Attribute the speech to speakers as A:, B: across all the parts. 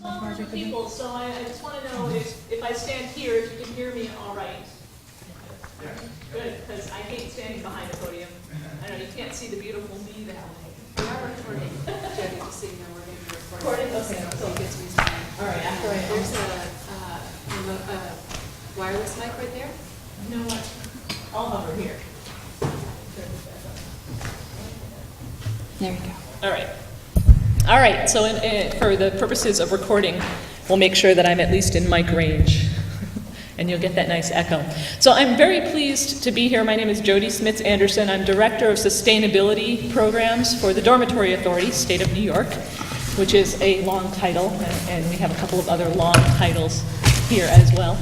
A: Well, people, so I just want to know if I stand here, if you can hear me all right. Good, because I hate standing behind a podium. I know you can't see the beautiful me that way.
B: We are recording. Jody, just so you know, we're going to be recording.
A: Okay,
B: So it gets me started.
A: all right, after I
B: There's a wireless mic right there.
A: You know what? I'll hover here.
B: There you go.
A: All right. All right, so for the purposes of recording, we'll make sure that I'm at least in mic range, and you'll get that nice echo. So I'm very pleased to be here. My name is Jody Smits-Anderson. I'm Director of Sustainability Programs for the Dormitory Authority, State of New York, which is a long title, and we have a couple of other long titles here as well.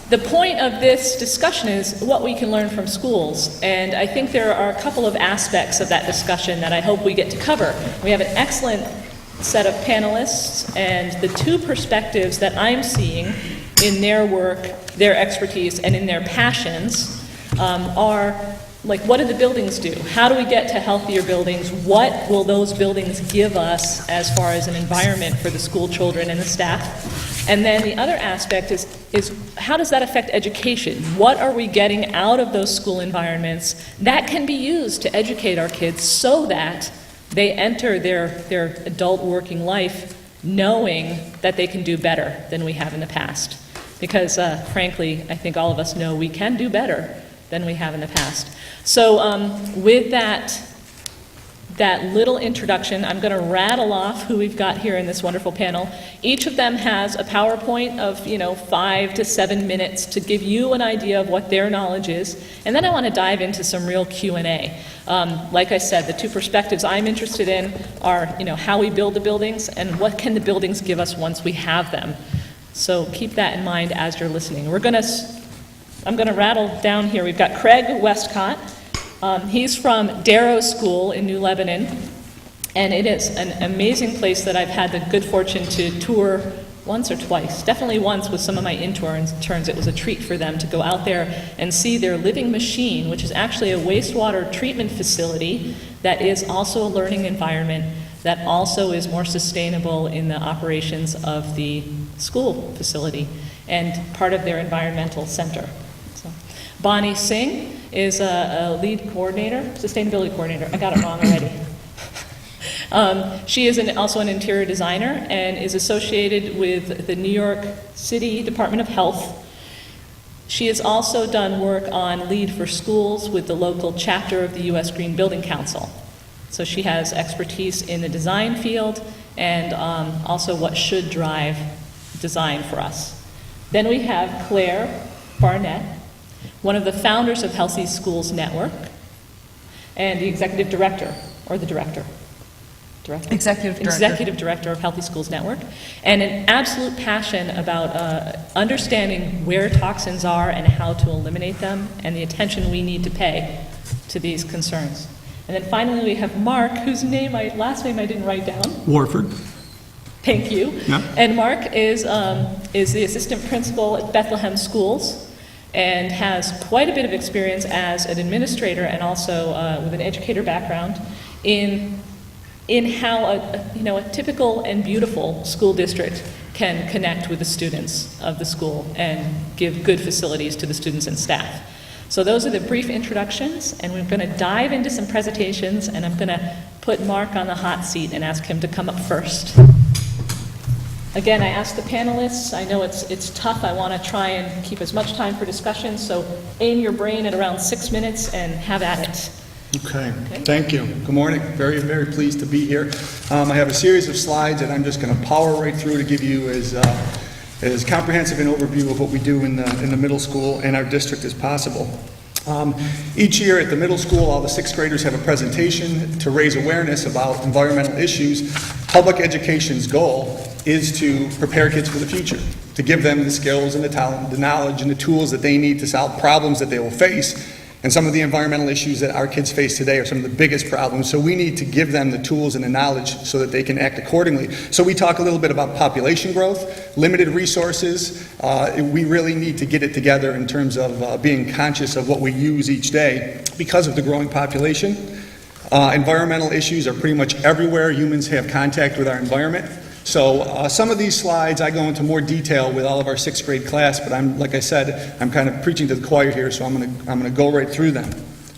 A: The point of this discussion is what we can learn from schools, and I think there are a couple of aspects of that discussion that I hope we get to cover. We have an excellent set of panelists, and the two perspectives that I'm seeing in their work, their expertise, and in their passions are like, what do the buildings do? How do we get to healthier buildings? What will those buildings give us as far as an environment for the school children and the staff? And then the other aspect is how does that affect education? What are we getting out of those school environments that can be used to educate our kids so that they enter their adult working life knowing that they can do better than we have in the past? Because frankly, I think all of us know we can do better than we have in the past. So with that little introduction, I'm going to rattle off who we've got here in this wonderful panel. Each of them has a PowerPoint of 5 to 7 minutes to give you an idea of what their knowledge is, and then I want to dive into some real Q&A. Like I said, the two perspectives I'm interested in are how we build the buildings and what can the buildings give us once we have them. So keep that in mind as you're listening. I'm going to rattle down here. We've got Craig Westcott. He's from Darrow School in New Lebanon, and it is an amazing place that I've had the good fortune to tour once or twice. Definitely once with some of my interns. It was a treat for them to go out there and see their living machine, which is actually a wastewater treatment facility that is also a learning environment, that also is more sustainable in the operations of the school facility and part of their environmental center. So, Bonnie Singh is a lead coordinator, sustainability coordinator. I got it wrong already. She is also an interior designer and is associated with the New York City Department of Health. She has also done work on LEED for Schools with the local chapter of the U.S. Green Building Council. So she has expertise in the design field and also what should drive design for us. Then we have Claire Barnett, one of the founders of Healthy Schools Network, and the executive director, or the director? Director? Executive director of Healthy Schools Network, and an absolute passion about understanding where toxins are and how to eliminate them, and the attention we need to pay to these concerns. And then finally we have Mark, whose last name I didn't write down.
C: Warford.
A: Thank you.
C: Yeah.
A: And Mark is the assistant principal at Bethlehem Schools and has quite a bit of experience as an administrator and also with an educator background in how a typical and beautiful school district can connect with the students of the school and give good facilities to the students and staff. So those are the brief introductions, and we're going to dive into some presentations, and I'm going to put Mark on the hot seat and ask him to come up first. Again, I asked the panelists, I know it's tough, I want to try and keep as much time for discussion, so aim your brain at around 6 minutes and have at it.
C: Okay, thank you. Good morning. Very, very pleased to be here. I have a series of slides that I'm just going to power right through to give you as comprehensive an overview of what we do in the middle school and our district as possible. Each year at the middle school, all the sixth graders have a presentation to raise awareness about environmental issues. Public education's goal is to prepare kids for the future, to give them the skills and the talent, the knowledge and the tools that they need to solve problems that they will face. And some of the environmental issues that our kids face today are some of the biggest problems, so we need to give them the tools and the knowledge so that they can act accordingly. So we talk a little bit about population growth, limited resources. We really need to get it together in terms of being conscious of what we use each day because of the growing population. Environmental issues are pretty much everywhere. Humans have contact with our environment. So some of these slides, I go into more detail with all of our 6th grade class, but like I said, I'm kind of preaching to the choir here, so I'm going to go right through them.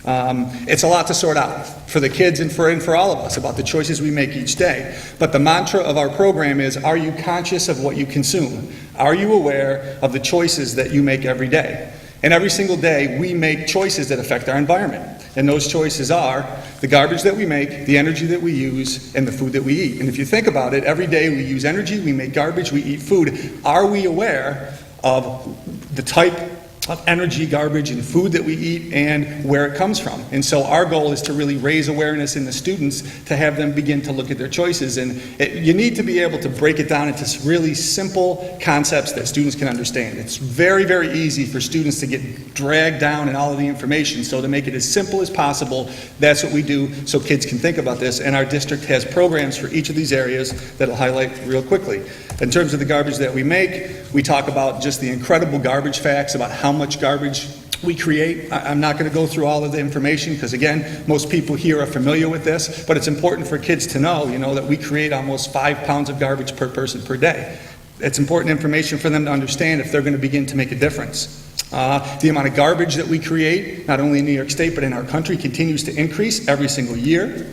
C: It's a lot to sort out for the kids and for all of us about the choices we make each day. But the mantra of our program is, are you conscious of what you consume? Are you aware of the choices that you make every day? And every single day, we make choices that affect our environment. And those choices are the garbage that we make, the energy that we use, and the food that we eat. And if you think about it, every day we use energy, we make garbage, we eat food. Are we aware of the type of energy, garbage, and food that we eat and where it comes from? And so our goal is to really raise awareness in the students to have them begin to look at their choices. And you need to be able to break it down into really simple concepts that students can understand. It's very, very easy for students to get dragged down in all of the information. So to make it as simple as possible, that's what we do so kids can think about this. And our district has programs for each of these areas that I'll highlight real quickly. In terms of the garbage that we make, we talk about just the incredible garbage facts about how much garbage we create. I'm not going to go through all of the information because, again, most people here are familiar with this, but it's important for kids to know, that we create almost 5 pounds of garbage per person per day. It's important information for them to understand if they're going to begin to make a difference. The amount of garbage that we create, not only in New York State but in our country, continues to increase every single year.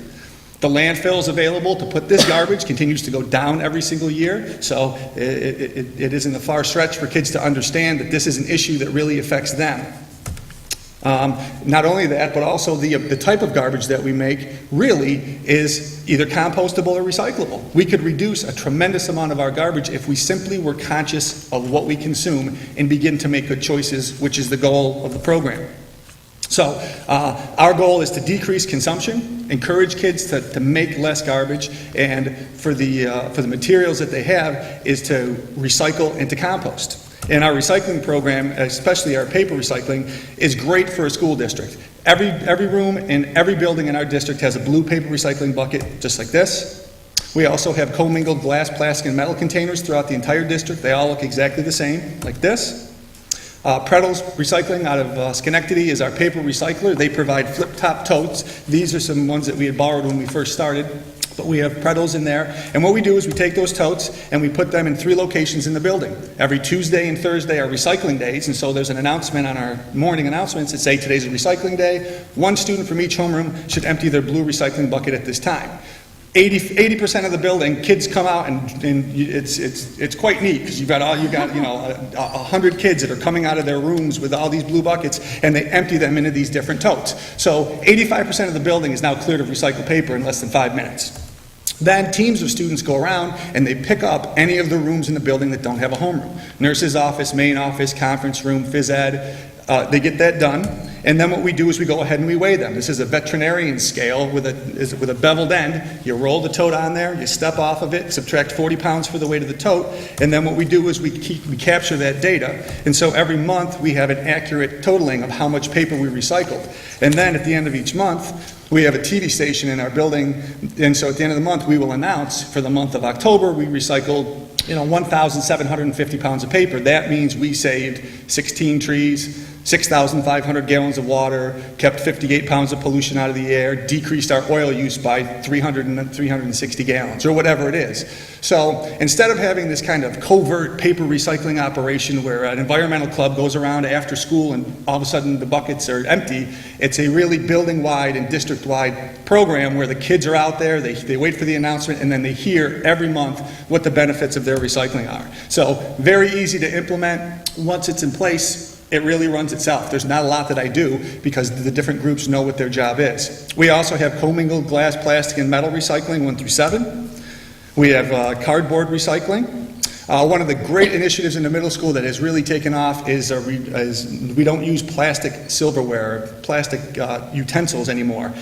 C: The landfills available to put this garbage continues to go down every single year, so it isn't a far stretch for kids to understand that this is an issue that really affects them. Not only that, but also the type of garbage that we make really is either compostable or recyclable. We could reduce a tremendous amount of our garbage if we simply were conscious of what we consume and begin to make good choices, which is the goal of the program. So our goal is to decrease consumption, encourage kids to make less garbage, and for the materials that they have is to recycle and to compost. And our recycling program, especially our paper recycling, is great for a school district. Every room in every building in our district has a blue paper recycling bucket just like this. We also have commingled glass, plastic, and metal containers throughout the entire district. They all look exactly the same, like this. Prettles Recycling out of Schenectady is our paper recycler. They provide flip-top totes. These are some ones that we had borrowed when we first started, but we have Prettles in there. And what we do is we take those totes and we put them in 3 locations in the building. Every Tuesday and Thursday are recycling days, and so there's an announcement on our morning announcements that say today's a recycling day. 1 student from each homeroom should empty their blue recycling bucket at this time. 80% of the building, kids come out and it's quite neat because you've got 100 kids that are coming out of their rooms with all these blue buckets and they empty them into these different totes. So 85% of the building is now cleared of recycled paper in less than 5 minutes. Then teams of students go around and they pick up any of the rooms in the building that don't have a homeroom. Nurse's office, main office, conference room, phys ed. They get that done, and then what we do is we go ahead and we weigh them. This is a veterinarian scale with a beveled end. You roll the tote on there, you step off of it, subtract 40 pounds for the weight of the tote, and then what we do is we capture that data. And so every month we have an accurate totaling of how much paper we recycled. And then at the end of each month, we have a TV station in our building, and so at the end of the month we will announce for the month of October we recycled 1,750 pounds of paper. That means we saved 16 trees, 6,500 gallons of water, kept 58 pounds of pollution out of the air, decreased our oil use by 360 gallons, or whatever it is. So instead of having this kind of covert paper recycling operation where an environmental club goes around after school and all of a sudden the buckets are empty, it's a really building-wide and district-wide program where the kids are out there, they wait for the announcement, and then they hear every month what the benefits of their recycling are. So very easy to implement. Once it's in place, it really runs itself. There's not a lot that I do because the different groups know what their job is. We also have commingled glass, plastic, and metal recycling 1 through 7. We have cardboard recycling. One of the great initiatives in the middle school that has really taken off is we don't use plastic silverware, plastic utensils anymore.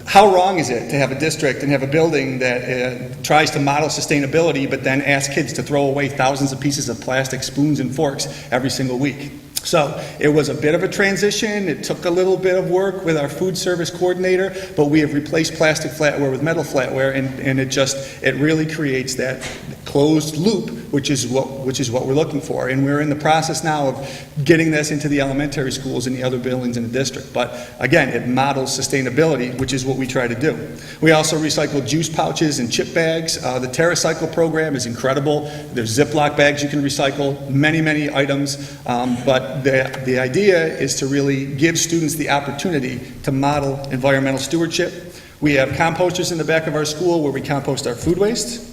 C: How wrong is it to have a district and have a building that tries to model sustainability but then ask kids to throw away thousands of pieces of plastic spoons and forks every single week? So it was a bit of a transition. It took a little bit of work with our food service coordinator, but we have replaced plastic flatware with metal flatware, and it really creates that closed loop, which is what we're looking for. And we're in the process now of getting this into the elementary schools and the other buildings in the district. But again, it models sustainability, which is what we try to do. We also recycle juice pouches and chip bags. The TerraCycle program is incredible. There's Ziploc bags you can recycle, many items. But the idea is to really give students the opportunity to model environmental stewardship. We have composters in the back of our school where we compost our food waste.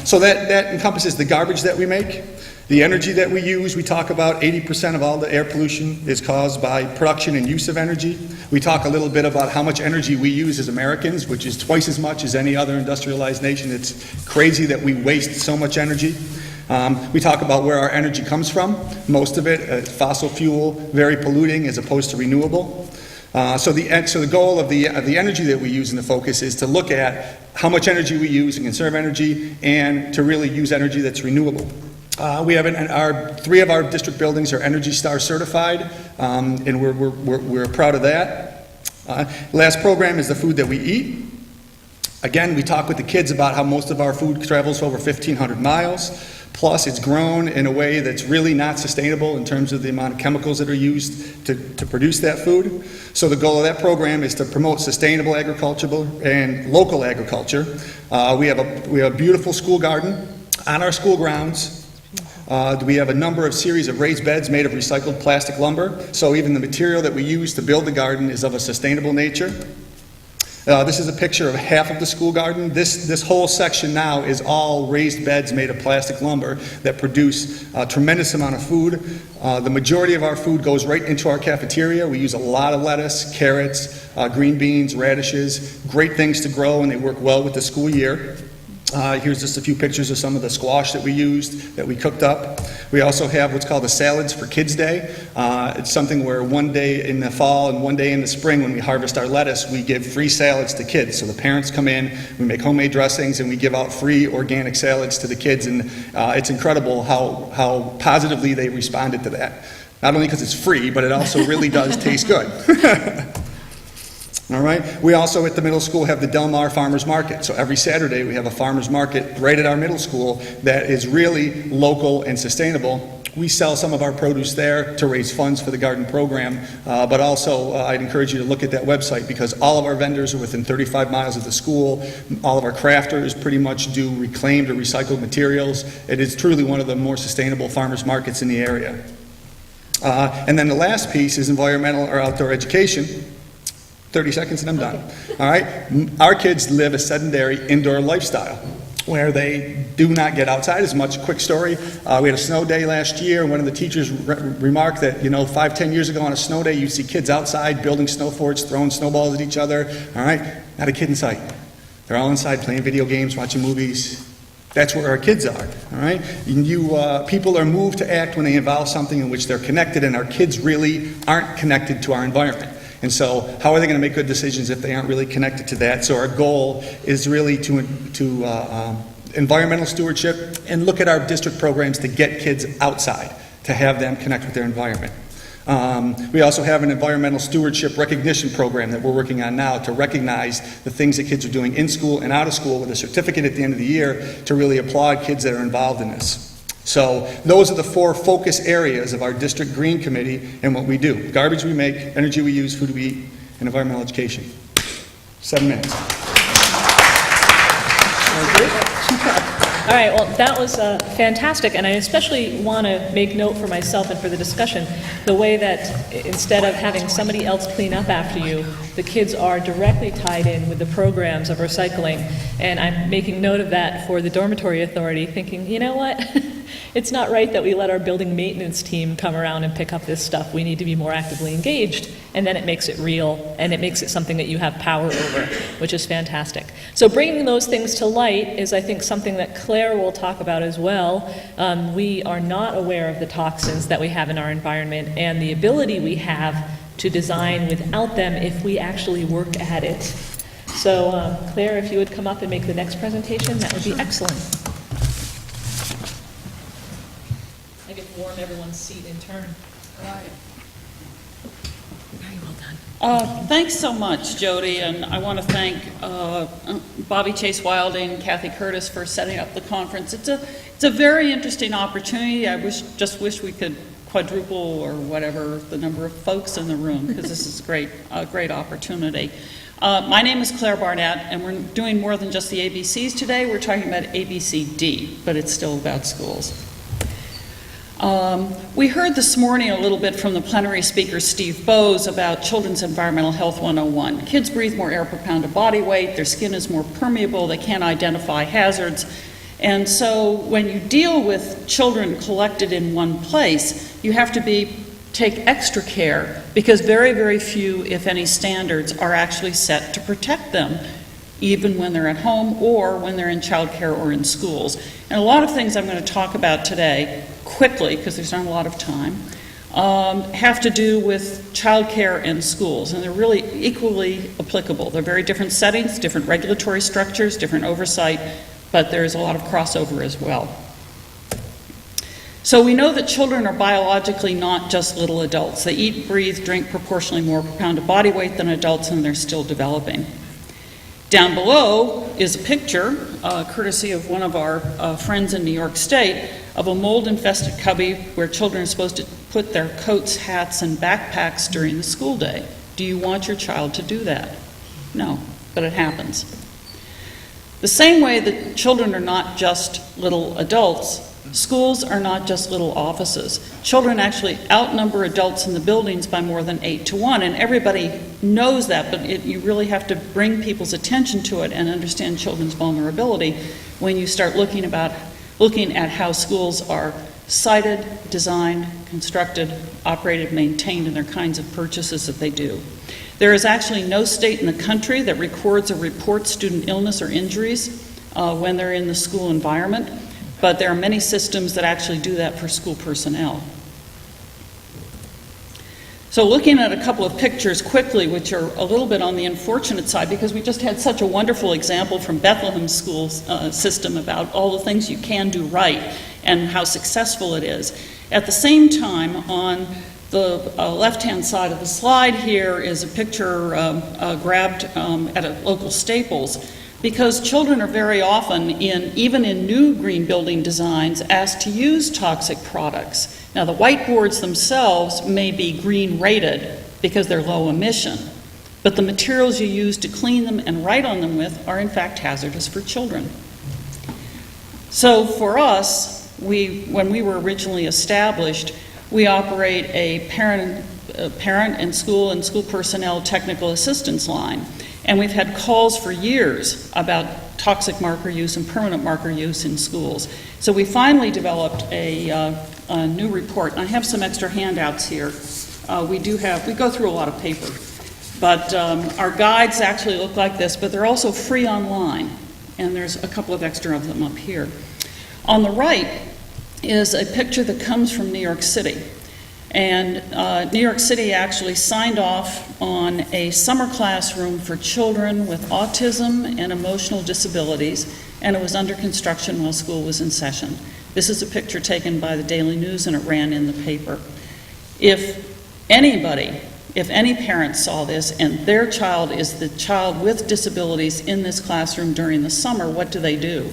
C: So that encompasses the garbage that we make, the energy that we use. We talk about 80% of all the air pollution is caused by production and use of energy. We talk a little bit about how much energy we use as Americans, which is twice as much as any other industrialized nation. It's crazy that we waste so much energy. We talk about where our energy comes from. Most of it, fossil fuel, very polluting as opposed to renewable. So the goal of the energy that we use in the focus is to look at how much energy we use and conserve energy, and to really use energy that's renewable. We have 3 of our district buildings are Energy Star certified, and we're proud of that. Last program is the food that we eat. Again, we talk with the kids about how most of our food travels over 1,500 miles. Plus, it's grown in a way that's really not sustainable in terms of the amount of chemicals that are used to produce that food. So the goal of that program is to promote sustainable agriculture and local agriculture. We have a beautiful school garden on our school grounds. We have a number of series of raised beds made of recycled plastic lumber. So even the material that we use to build the garden is of a sustainable nature. This is a picture of half of the school garden. This whole section now is all raised beds made of plastic lumber that produce a tremendous amount of food. The majority of our food goes right into our cafeteria. We use a lot of lettuce, carrots, green beans, radishes, great things to grow, and they work well with the school year. Here's just a few pictures of some of the squash that we used, that we cooked up. We also have what's called a Salads for Kids Day. It's something where one day in the fall and one day in the spring when we harvest our lettuce, we give free salads to kids. So the parents come in, we make homemade dressings, and we give out free organic salads to the kids. And it's incredible how positively they responded to that. Not only because it's free, but it also really does taste good. All right. We also at the middle school have the Del Mar Farmers Market. So every Saturday we have a farmers market right at our middle school that is really local and sustainable. We sell some of our produce there to raise funds for the garden program, but also I'd encourage you to look at that website because all of our vendors are within 35 miles of the school. All of our crafters pretty much do reclaimed or recycled materials. It is truly one of the more sustainable farmers markets in the area. And then the last piece is environmental or outdoor education. 30 seconds and I'm done. All right? Our kids live a sedentary indoor lifestyle where they do not get outside as much. Quick story, we had a snow day last year, and one of the teachers remarked that, 5-10 years ago on a snow day, you'd see kids outside building snow forts, throwing snowballs at each other. All right? Not a kid in sight. They're all inside playing video games, watching movies. That's where our kids are, all right? People are moved to act when they involve something in which they're connected, and our kids really aren't connected to our environment. And so how are they going to make good decisions if they aren't really connected to that? So our goal is really to environmental stewardship and look at our district programs to get kids outside, to have them connect with their environment. We also have an environmental stewardship recognition program that we're working on now to recognize the things that kids are doing in school and out of school with a certificate at the end of the year to really applaud kids that are involved in this. So those are the 4 focus areas of our district green committee and what we do. Garbage we make, energy we use, food we eat, and environmental education. 7 minutes.
A: All right, well, that was fantastic, and I especially want to make note for myself and for the discussion, the way that instead of having somebody else clean up after you, the kids are directly tied in with the programs of recycling, and I'm making note of that for the dormitory authority, thinking, you know what? It's not right that we let our building maintenance team come around and pick up this stuff. We need to be more actively engaged, and then it makes it real, and it makes it something that you have power over, which is fantastic. So bringing those things to light is, I think, something that Claire will talk about as well. We are not aware of the toxins that we have in our environment and the ability we have to design without them if we actually work at it. So Claire, if you would come up and make the next presentation, that would be excellent. I could warm everyone's seat in turn. All right. Very well done.
D: Thanks so much, Jody, and I want to thank Bobby Chase Wilding and Kathy Curtis for setting up the conference. It's a very interesting opportunity. I just wish we could quadruple or whatever the number of folks in the room, because this is a great opportunity. My name is Claire Barnett, and we're doing more than just the ABCs today. We're talking about ABCD, but it's still about schools. We heard this morning a little bit from the plenary speaker, Steve Bowes, about Children's Environmental Health 101. Kids breathe more air per pound of body weight, their skin is more permeable, they can't identify hazards. And so when you deal with children collected in one place, you have to take extra care, because very, very few, if any, standards are actually set to protect them, even when they're at home or when they're in childcare or in schools. And a lot of things I'm going to talk about today, quickly, because there's not a lot of time, have to do with childcare and schools, and they're really equally applicable. They're very different settings, different regulatory structures, different oversight, but there's a lot of crossover as well. So we know that children are biologically not just little adults. They eat, breathe, drink proportionally more per pound of body weight than adults, and they're still developing. Down below is a picture, courtesy of one of our friends in New York State, of a mold-infested cubby where children are supposed to put their coats, hats, and backpacks during the school day. Do you want your child to do that? No, but it happens. The same way that children are not just little adults, schools are not just little offices. Children actually outnumber adults in the buildings by more than 8 to 1, and everybody knows that, but you really have to bring people's attention to it and understand children's vulnerability when you start looking at how schools are sited, designed, constructed, operated, maintained, and their kinds of purchases that they do. There is actually no state in the country that records or reports student illness or injuries when they're in the school environment, but there are many systems that actually do that for school personnel. So looking at a couple of pictures quickly, which are a little bit on the unfortunate side, because we just had such a wonderful example from Bethlehem's school system about all the things you can do right and how successful it is. At the same time, on the left-hand side of the slide here is a picture grabbed at a local Staples, because children are very often, even in new green building designs, asked to use toxic products. Now, the whiteboards themselves may be green rated because they're low emission, but the materials you use to clean them and write on them with are in fact hazardous for children. So for us, when we were originally established, we operate a parent and school personnel technical assistance line. And we've had calls for years about toxic marker use and permanent marker use in schools. So we finally developed a new report. And I have some extra handouts here. We go through a lot of paper. But our guides actually look like this, but they're also free online. And there's a couple of extra of them up here. On the right is a picture that comes from New York City. And New York City actually signed off on a summer classroom for children with autism and emotional disabilities, and it was under construction while school was in session. This is a picture taken by the Daily News, and it ran in the paper. If any parent saw this and their child is the child with disabilities in this classroom during the summer, what do?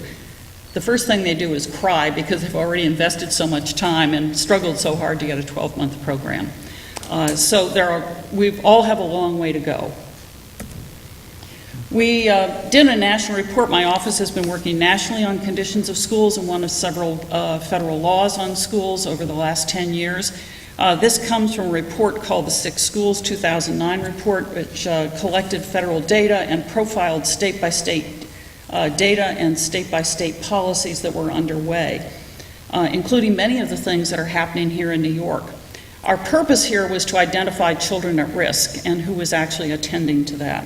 D: The first thing they do is cry because they've already invested so much time and struggled so hard to get a 12-month program. We all have a long way to go. We did a national report. My office has been working nationally on conditions of schools and one of several federal laws on schools over the last 10 years. This comes from a report called the Six Schools 2009 report, which collected federal data and profiled state-by-state data and state-by-state policies that were underway, including many of the things that are happening here in New York. Our purpose here was to identify children at risk and who was actually attending to that.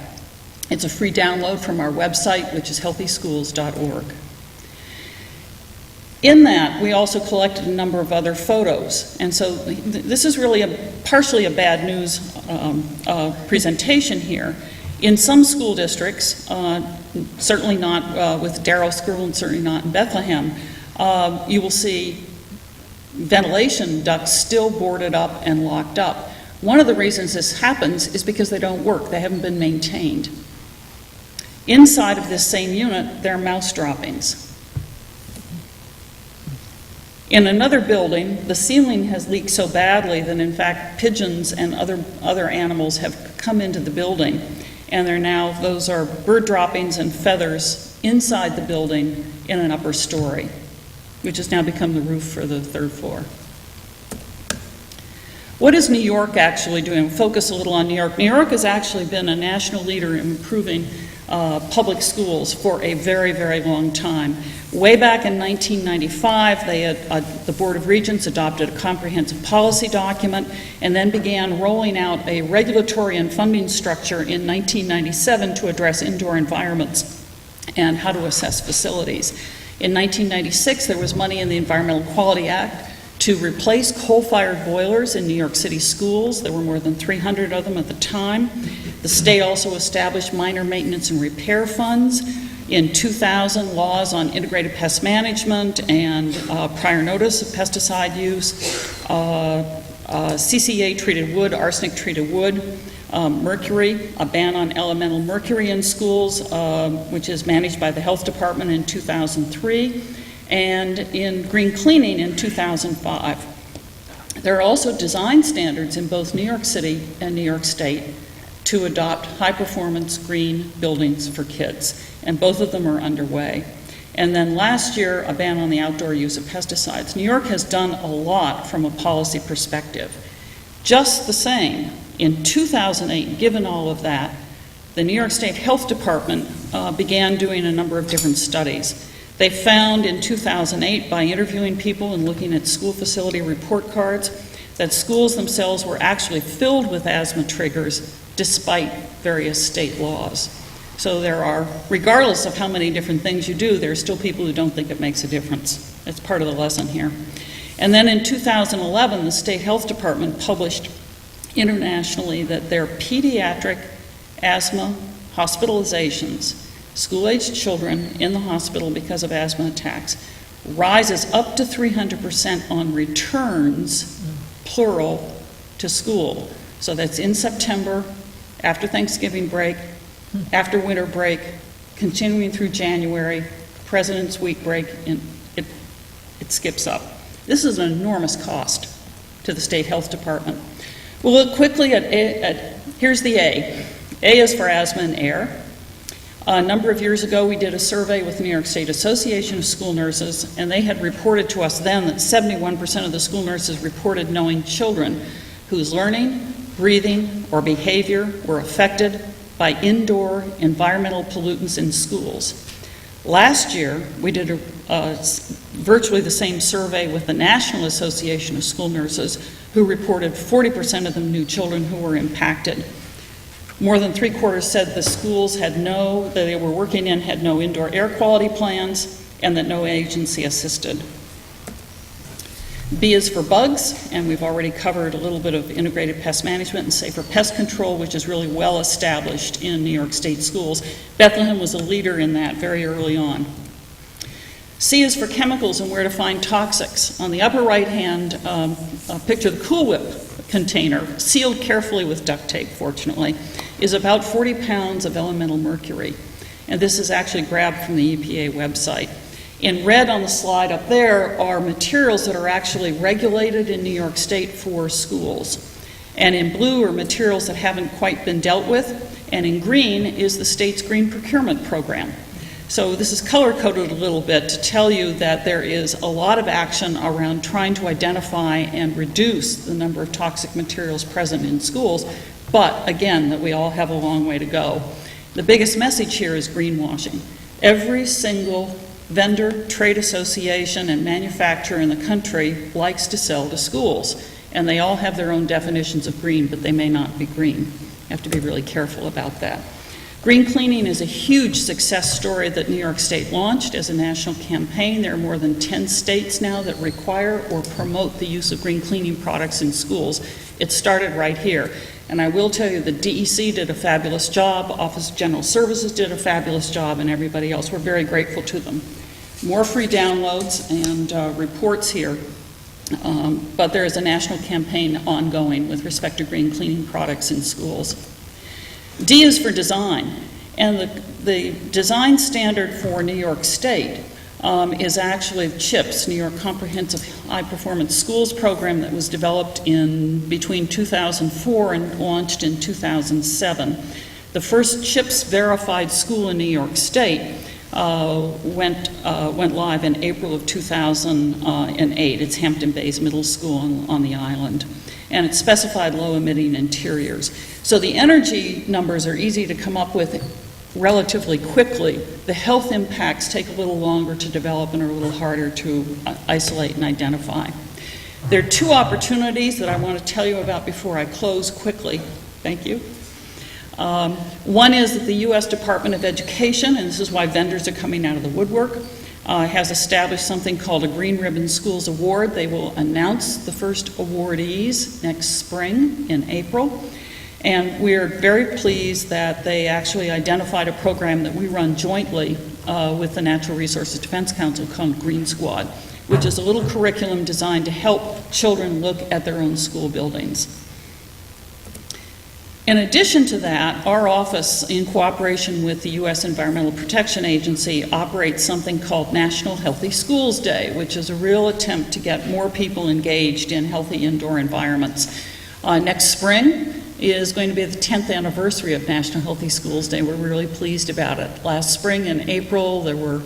D: It's a free download from our website, which is healthyschools.org. In that, we also collected a number of other photos. And so this is really partially a bad news presentation here. In some school districts, certainly not with Darrow School and certainly not in Bethlehem, you will see ventilation ducts still boarded up and locked up. One of the reasons this happens is because they don't work. They haven't been maintained. Inside of this same unit, there are mouse droppings. In another building, the ceiling has leaked so badly that in fact pigeons and other animals have come into the building, and those are bird droppings and feathers inside the building in an upper story, which has now become the roof for the third floor. What is New York actually doing? Focus a little on New York. New York has actually been a national leader in improving public schools for a very, very long time. Way back in 1995, the Board of Regents adopted a comprehensive policy document and then began rolling out a regulatory and funding structure in 1997 to address indoor environments and how to assess facilities. In 1996, there was money in the Environmental Quality Act to replace coal-fired boilers in New York City schools. There were more than 300 of them at the time. The state also established minor maintenance and repair funds. In 2000, laws on integrated pest management and prior notice of pesticide use, CCA-treated wood, arsenic-treated wood, mercury, a ban on elemental mercury in schools, which is managed by the Health Department in 2003, and in green cleaning in 2005. There are also design standards in both New York City and New York State to adopt high-performance green buildings for kids, and both of them are underway. And then last year, a ban on the outdoor use of pesticides. New York has done a lot from a policy perspective. Just the same, in 2008, given all of that, the New York State Health Department began doing a number of different studies. They found in 2008, by interviewing people and looking at school facility report cards, that schools themselves were actually filled with asthma triggers despite various state laws. So there are, regardless of how many different things you do, there are still people who don't think it makes a difference. That's part of the lesson here. And then in 2011, the State Health Department published internationally that their pediatric asthma hospitalizations, school-aged children in the hospital because of asthma attacks, rises up to 300% on returns, plural, to school. So that's in September, after Thanksgiving break, after winter break, continuing through January, President's Week break, and it skips up. This is an enormous cost to the State Health Department. We'll look quickly at here's the A. A is for asthma and air. A number of years ago, we did a survey with the New York State Association of School Nurses, and they had reported to us then that 71% of the school nurses reported knowing children whose learning, breathing, or behavior were affected by indoor environmental pollutants in schools. Last year, we did virtually the same survey with the National Association of School Nurses, who reported 40% of them knew children who were impacted. More than three-quarters said the schools that they were working in had no indoor air quality plans and that no agency assisted. B is for bugs, and we've already covered a little bit of integrated pest management and safer pest control, which is really well established in New York State schools. Bethlehem was a leader in that very early on. C is for chemicals and where to find toxics. On the upper right-hand picture, the Cool Whip container, sealed carefully with duct tape, fortunately, is about 40 pounds of elemental mercury. And this is actually grabbed from the EPA website. In red on the slide up there are materials that are actually regulated in New York State for schools. And in blue are materials that haven't quite been dealt with. And in green is the state's green procurement program. So this is color-coded a little bit to tell you that there is a lot of action around trying to identify and reduce the number of toxic materials present in schools, but again, that we all have a long way to go. The biggest message here is greenwashing. Every single vendor, trade association, and manufacturer in the country likes to sell to schools, and they all have their own definitions of green, but they may not be green. You have to be really careful about that. Green cleaning is a huge success story that New York State launched as a national campaign. There are more than 10 states now that require or promote the use of green cleaning products in schools. It started right here. And I will tell you the DEC did a fabulous job, Office of General Services did a fabulous job, and everybody else. We're very grateful to them. More free downloads and reports here. But there is a national campaign ongoing with respect to green cleaning products in schools. D is for design, and the design standard for New York State is actually CHIPS, New York Comprehensive High Performance Schools Program, that was developed between 2004 and launched in 2007. The first CHIPS verified school in New York State went live in April of 2008. It's Hampton Bays Middle School on the island. And it specified low-emitting interiors. So the energy numbers are easy to come up with relatively quickly. The health impacts take a little longer to develop and are a little harder to isolate and identify. There are two opportunities that I want to tell you about before I close quickly. Thank you. One is that the U.S. Department of Education, and this is why vendors are coming out of the woodwork, has established something called a Green Ribbon Schools Award. They will announce the first awardees next spring in April. And we're very pleased that they actually identified a program that we run jointly with the Natural Resources Defense Council called Green Squad, which is a little curriculum designed to help children look at their own school buildings. In addition to that, our office, in cooperation with the U.S. Environmental Protection Agency, operates something called National Healthy Schools Day, which is a real attempt to get more people engaged in healthy indoor environments. Next spring is going to be the 10th anniversary of National Healthy Schools Day. We're really pleased about it. Last spring in April, there were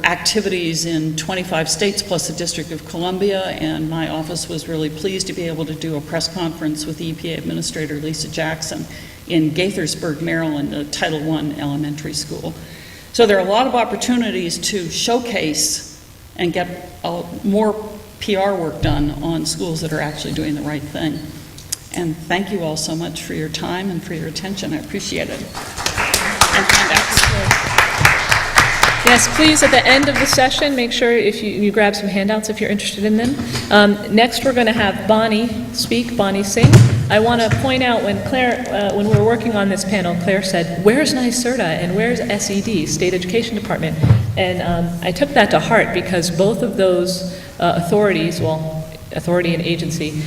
D: activities in 25 states plus the District of Columbia, and my office was really pleased to be able to do a press conference with the EPA Administrator Lisa Jackson in Gaithersburg, Maryland, a Title I elementary school. So there are a lot of opportunities to showcase and get more PR work done on schools that are actually doing the right thing. And thank you all so much for your time and for your attention. I appreciate it. And handouts.
A: Yes, please, at the end of the session, make sure if you grab some handouts if you're interested in them. Next, we're going to have Bonnie speak, Bonnie Singh. I want to point out when when we were working on this panel, Claire said, "Where's NYSERDA and where's SED, State Education Department?" And I took that to heart because both of those authorities, well, authority and agency,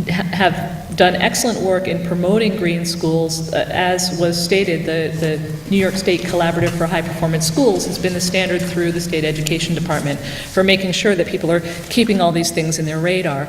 A: have done excellent work in promoting green schools. As was stated, the New York State Collaborative for High Performance Schools has been the standard through the State Education Department for making sure that people are keeping all these things in their radar.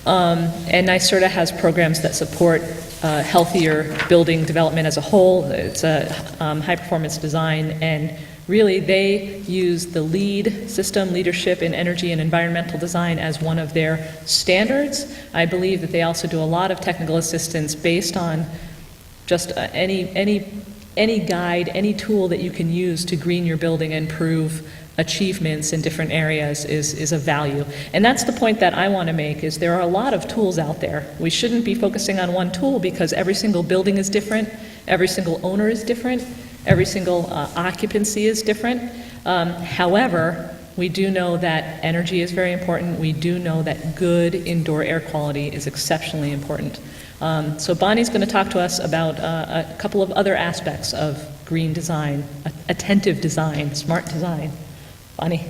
A: And NYSERDA has programs that support healthier building development as a whole. It's a high performance design, and really they use the LEED system, leadership in energy and environmental design, as one of their standards. I believe that they also do a lot of technical assistance based on just any guide, any tool that you can use to green your building and improve achievements in different areas is of value. And that's the point that I want to make, is there are a lot of tools out there. We shouldn't be focusing on one tool because every single building is different, every single owner is different, every single occupancy is different. However, we do know that energy is very important. We do know that good indoor air quality is exceptionally important. So Bonnie's going to talk to us about a couple of other aspects of green design, attentive design, smart design. Bonnie.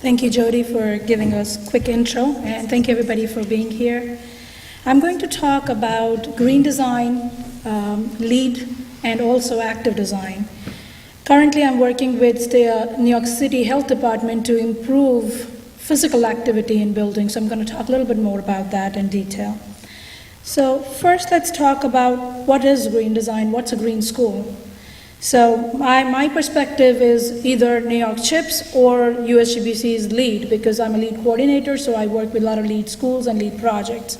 E: Thank you, Jody, for giving us a quick intro, and thank you, everybody, for being here. I'm going to talk about green design, LEED, and also active design. Currently, I'm working with the New York City Health Department to improve physical activity in buildings, so I'm going to talk a little bit more about that in detail. So first, let's talk about what is green design, what's a green school. So my perspective is either New York CHIPS or USGBC's LEED, because I'm a LEED coordinator, so I work with a lot of LEED schools and LEED projects.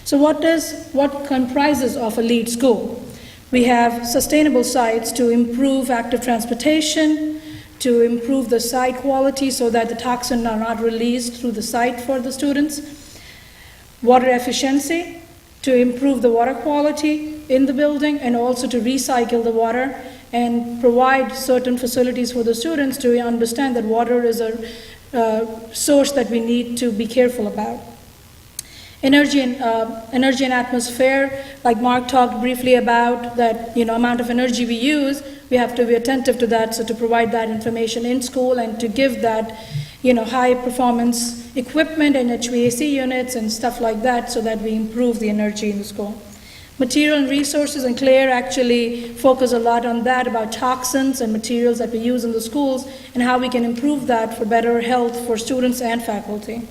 E: So what comprises of a LEED school? We have sustainable sites to improve active transportation, to improve the site quality so that the toxins are not released through the site for the students. Water efficiency, to improve the water quality in the building, and also to recycle the water and provide certain facilities for the students to understand that water is a source that we need to be careful about. Energy and atmosphere, like Mark talked briefly about, that amount of energy we use, we have to be attentive to that, so to provide that information in school and to give that, high performance equipment and HVAC units and stuff like that so that we improve the energy in the school. Material and resources, and Claire actually focus a lot on that, about toxins and materials that we use in the schools and how we can improve that for better health for students and faculty.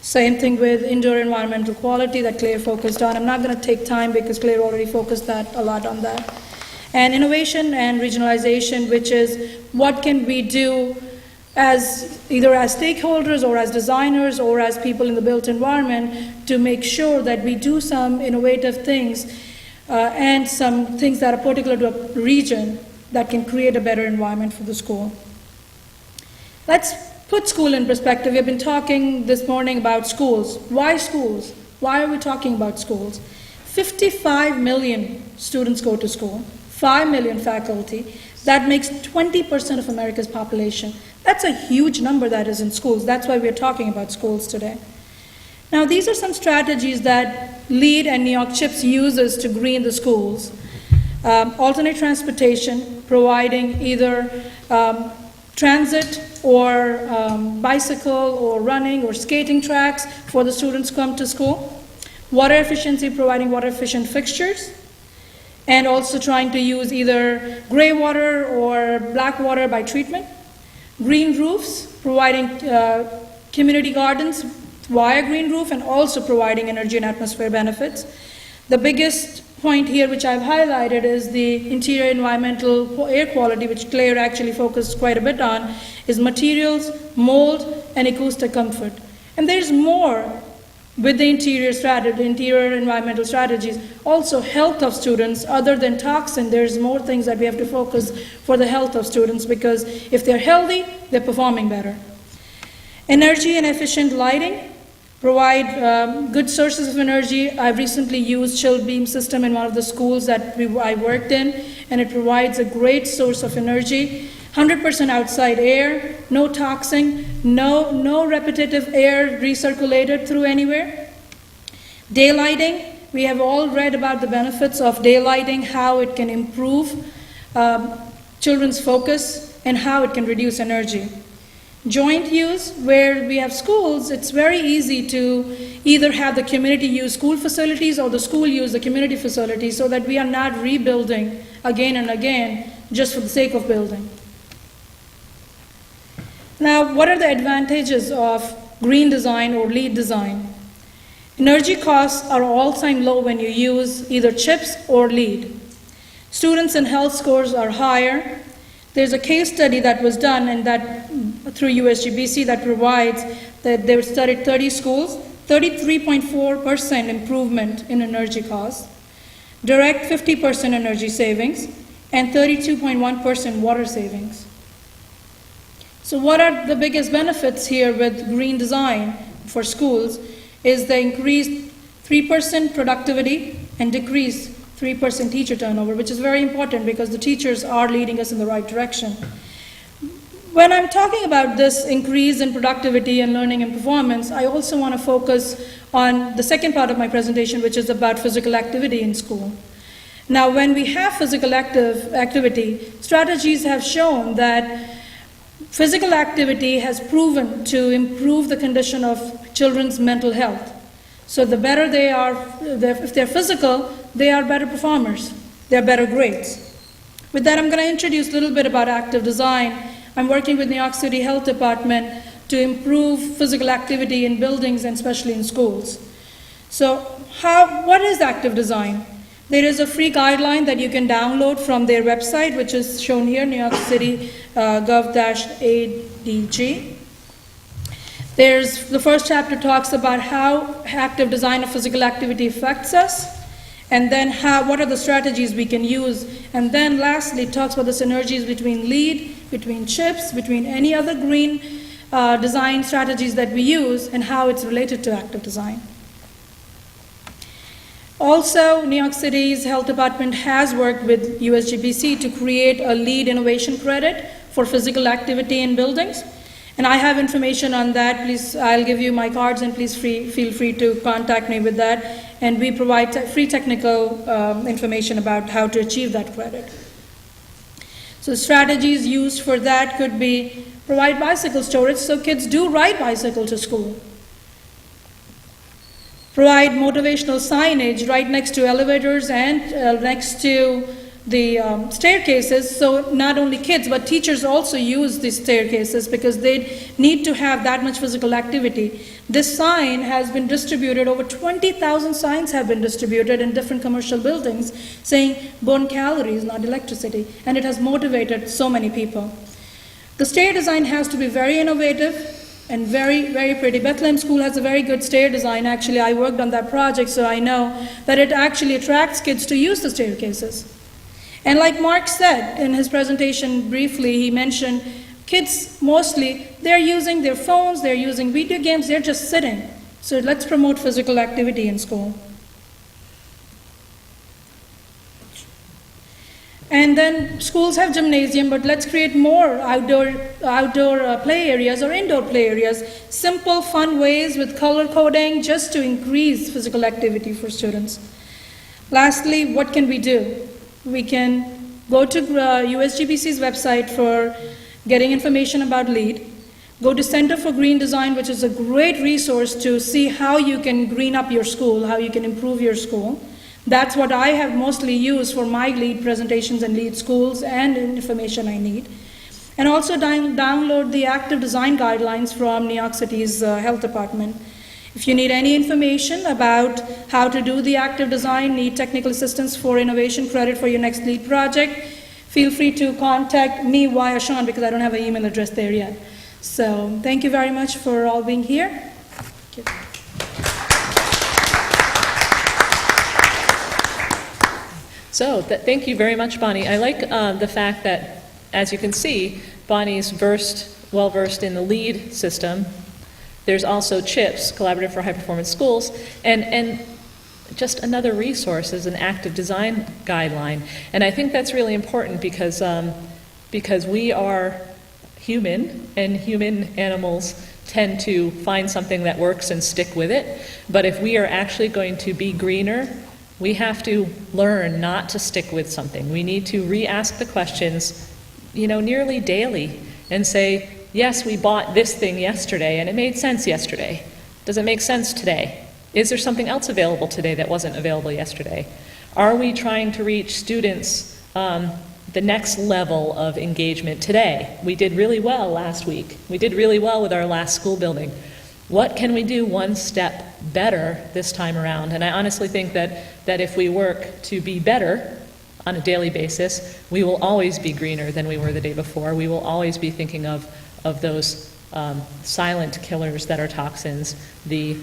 E: Same thing with indoor environmental quality that Claire focused on. I'm not going to take time because Claire already focused a lot on that. And innovation and regionalization, which is what can we do as either as stakeholders or as designers or as people in the built environment to make sure that we do some innovative things and some things that are particular to a region that can create a better environment for the school. Let's put school in perspective. We've been talking this morning about schools. Why schools? Why are we talking about schools? 55 million students go to school, 5 million faculty. That makes 20% of America's population. That's a huge number that is in schools. That's why we're talking about schools today. Now, these are some strategies that LEED and New York CHIPS uses to green the schools. Alternate transportation, providing either transit or bicycle or running or skating tracks for the students who come to school. Water efficiency, providing water efficient fixtures. And also trying to use either gray water or black water by treatment. Green roofs, providing community gardens via green roof and also providing energy and atmosphere benefits. The biggest point here which I've highlighted is the interior environmental air quality, which Claire actually focused quite a bit on, is materials, mold, and acoustic comfort. And there's more with the interior environmental strategies. Also health of students, other than toxin, there's more things that we have to focus for the health of students, because if they're healthy, they're performing better. Energy and efficient lighting, provide good sources of energy. I've recently used chilled beam system in one of the schools that I worked in, and it provides a great source of energy. 100% outside air, no toxin, no repetitive air recirculated through anywhere. Daylighting, we have all read about the benefits of daylighting, how it can improve children's focus and how it can reduce energy. Joint use, where we have schools, it's very easy to either have the community use school facilities or the school use the community facilities, so that we are not rebuilding again and again just for the sake of building. Now, what are the advantages of green design or LEED design? Energy costs are all-time low when you use either chips or LEED. Students and health scores are higher. There's a case study that was done and that through USGBC that provides that they studied 30 schools, 33.4% improvement in energy costs, direct 50% energy savings, and 32.1% water savings. So what are the biggest benefits here with green design for schools is the increased 3% productivity and decreased 3% teacher turnover, which is very important because the teachers are leading us in the right direction. When I'm talking about this increase in productivity and learning and performance, I also want to focus on the second part of my presentation, which is about physical activity in school. Now, when we have physical activity, strategies have shown that physical activity has proven to improve the condition of children's mental health. So the better they are, if they're physical, they are better performers. They're better grades. With that, I'm going to introduce a little bit about active design. I'm working with New York City Health Department to improve physical activity in buildings and especially in schools. So what is active design? There is a free guideline that you can download from their website, which is shown here, New York City gov-ADG. The first chapter talks about how active design of physical activity affects us, and then what are the strategies we can use, and then lastly it talks about the synergies between LEED, between CHIPS, between any other green design strategies that we use, and how it's related to active design. Also, New York City's Health Department has worked with USGBC to create a LEED innovation credit for physical activity in buildings. And I have information on that. Please, I'll give you my cards and please feel free to contact me with that. And we provide free technical information about how to achieve that credit. So strategies used for that could be provide bicycle storage so kids do ride bicycle to school. Provide motivational signage right next to elevators and next to the staircases, so not only kids but teachers also use these staircases because they need to have that much physical activity. This sign has been distributed, over 20,000 signs have been distributed in different commercial buildings saying burn calories, not electricity, and it has motivated so many people. The stair design has to be very innovative and very, very pretty. Bethlehem School has a very good stair design. Actually, I worked on that project, so I know that it actually attracts kids to use the staircases. And like Mark said in his presentation briefly, he mentioned kids mostly, they're using their phones, they're using video games, they're just sitting. So let's promote physical activity in school. And then schools have gymnasium, but let's create more outdoor play areas or indoor play areas. Simple, fun ways with color coding just to increase physical activity for students. Lastly, what can we do? We can go to USGBC's website for getting information about LEED. Go to Center for Green Design, which is a great resource to see how you can green up your school, how you can improve your school. That's what I have mostly used for my LEED presentations and LEED schools and information I need. And also download the active design guidelines from New York City's health department. If you need any information about how to do the active design, need technical assistance for innovation credit for your next LEED project, feel free to contact me via Sean because I don't have an email address there yet. So thank you very much for all being here. Thank you.
A: So thank you very much, Bonnie. I like the fact that, as you can see, Bonnie's well versed in the LEED system. There's also CHIPS, Collaborative for High Performance Schools, and just another resource is an active design guideline. And I think that's really important because we are human, and human animals tend to find something that works and stick with it. But if we are actually going to be greener, we have to learn not to stick with something. We need to re-ask the questions, nearly daily and say, yes, we bought this thing yesterday and it made sense yesterday. Does it make sense today? Is there something else available today that wasn't available yesterday? Are we trying to reach students the next level of engagement today? We did really well last week. We did really well with our last school building. What can we do one step better this time around? And I honestly think that if we work to be better on a daily basis, we will always be greener than we were the day before. We will always be thinking of those silent killers that are toxins, the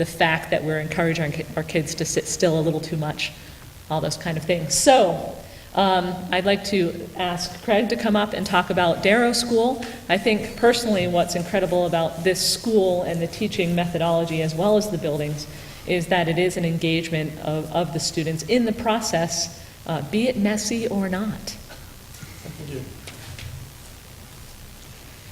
A: fact that we're encouraging our kids to sit still a little too much, all those kind of things. So I'd like to ask Craig to come up and talk about Darrow School. I think personally what's incredible about this school and the teaching methodology as well as the buildings is that it is an engagement of the students in the process, be it messy or not.
F: Thank you.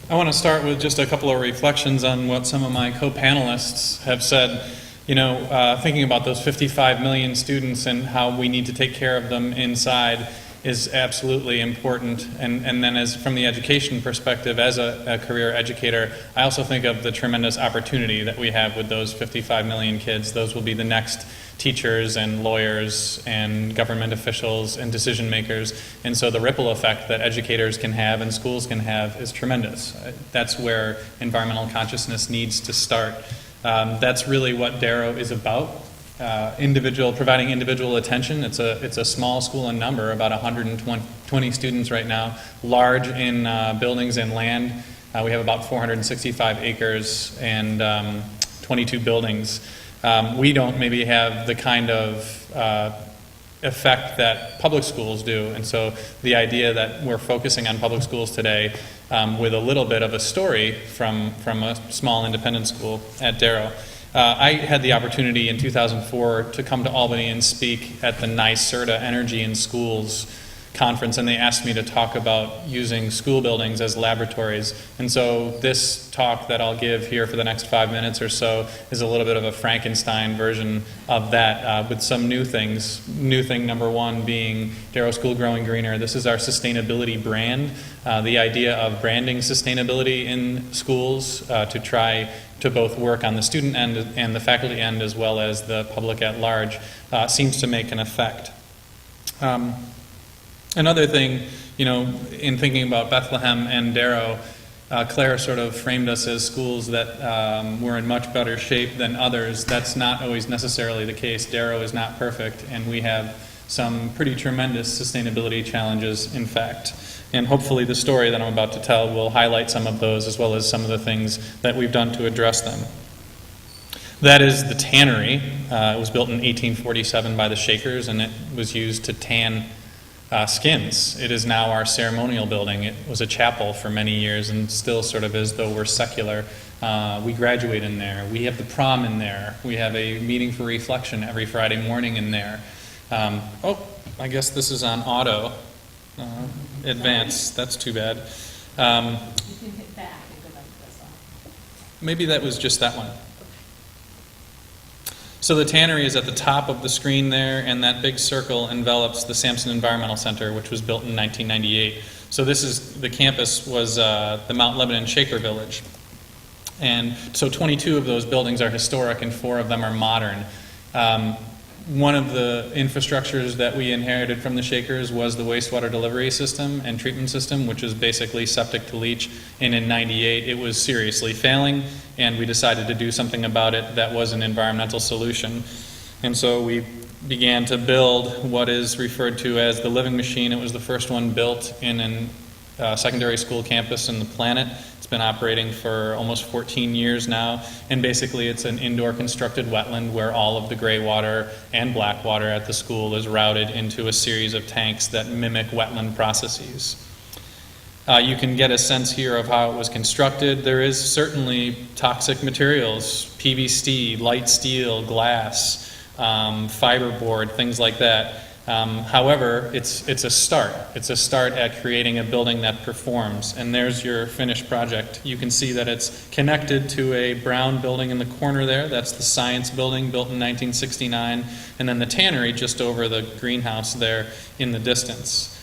F: I want to start with just a couple of reflections on what some of my co-panelists have said. Thinking about those 55 million students and how we need to take care of them inside is absolutely important. And then from the education perspective, as a career educator, I also think of the tremendous opportunity that we have with those 55 million kids. Those will be the next teachers and lawyers and government officials and decision makers. And so the ripple effect that educators can have and schools can have is tremendous. That's where environmental consciousness needs to start. That's really what Darrow is about. Providing individual attention. It's a small school in number, about 120 students right now, large in buildings and land. We have about 465 acres and 22 buildings. We don't maybe have the kind of effect that public schools do, and so the idea that we're focusing on public schools today with a little bit of a story from a small independent school at Darrow. I had the opportunity in 2004 to come to Albany and speak at the NYSERDA Energy in Schools conference, and they asked me to talk about using school buildings as laboratories. And so this talk that I'll give here for the next 5 minutes or so is a little bit of a Frankenstein version of that, with some new things. New thing number one being Darrow School Growing Greener. This is our sustainability brand. The idea of branding sustainability in schools to try to both work on the student end and the faculty end as well as the public at large seems to make an effect. Another thing, in thinking about Bethlehem and Darrow, Claire sort of framed us as schools that were in much better shape than others. That's not always necessarily the case. Darrow is not perfect, and we have some pretty tremendous sustainability challenges, in fact. And hopefully the story that I'm about to tell will highlight some of those as well as some of the things that we've done to address them. That is the tannery. It was built in 1847 by the Shakers, and it was used to tan skins. It is now our ceremonial building. It was a chapel for many years and still sort of is, though we're secular. We graduate in there. We have the prom in there. We have a meeting for reflection every Friday morning in there. I guess this is on auto. Advance. That's too bad.
B: You can hit back and go back to this one.
F: Maybe that was just that one. So the tannery is at the top of the screen there, and that big circle envelops the Sampson Environmental Center, which was built in 1998. So the campus was the Mount Lebanon Shaker Village. And so 22 of those buildings are historic and 4 of them are modern. One of the infrastructures that we inherited from the Shakers was the wastewater delivery system and treatment system, which is basically septic to leach. And in '98, it was seriously failing, and we decided to do something about it that was an environmental solution. And so we began to build what is referred to as the living machine. It was the first one built in a secondary school campus in the planet. It's been operating for almost 14 years now, and basically it's an indoor constructed wetland where all of the gray water and black water at the school is routed into a series of tanks that mimic wetland processes. You can get a sense here of how it was constructed. There is certainly toxic materials, PVC, light steel, glass, fiberboard, things like that. However, it's a start. It's a start at creating a building that performs. And there's your finished project. You can see that it's connected to a brown building in the corner there. That's the science building built in 1969. And then the tannery just over the greenhouse there in the distance.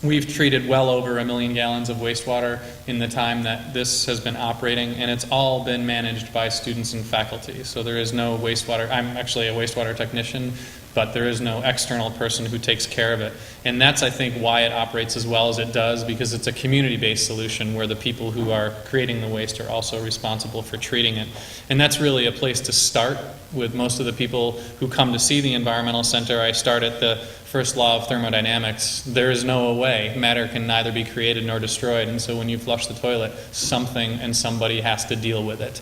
F: We've treated well over 1 million gallons of wastewater in the time that this has been operating, and it's all been managed by students and faculty. So there is no wastewater. I'm actually a wastewater technician, but there is no external person who takes care of it. And that's, I think, why it operates as well as it does, because it's a community-based solution where the people who are creating the waste are also responsible for treating it. And that's really a place to start with most of the people who come to see the Environmental Center. I start at the first law of thermodynamics. There is no way. Matter can neither be created nor destroyed. And so when you flush the toilet, something and somebody has to deal with it.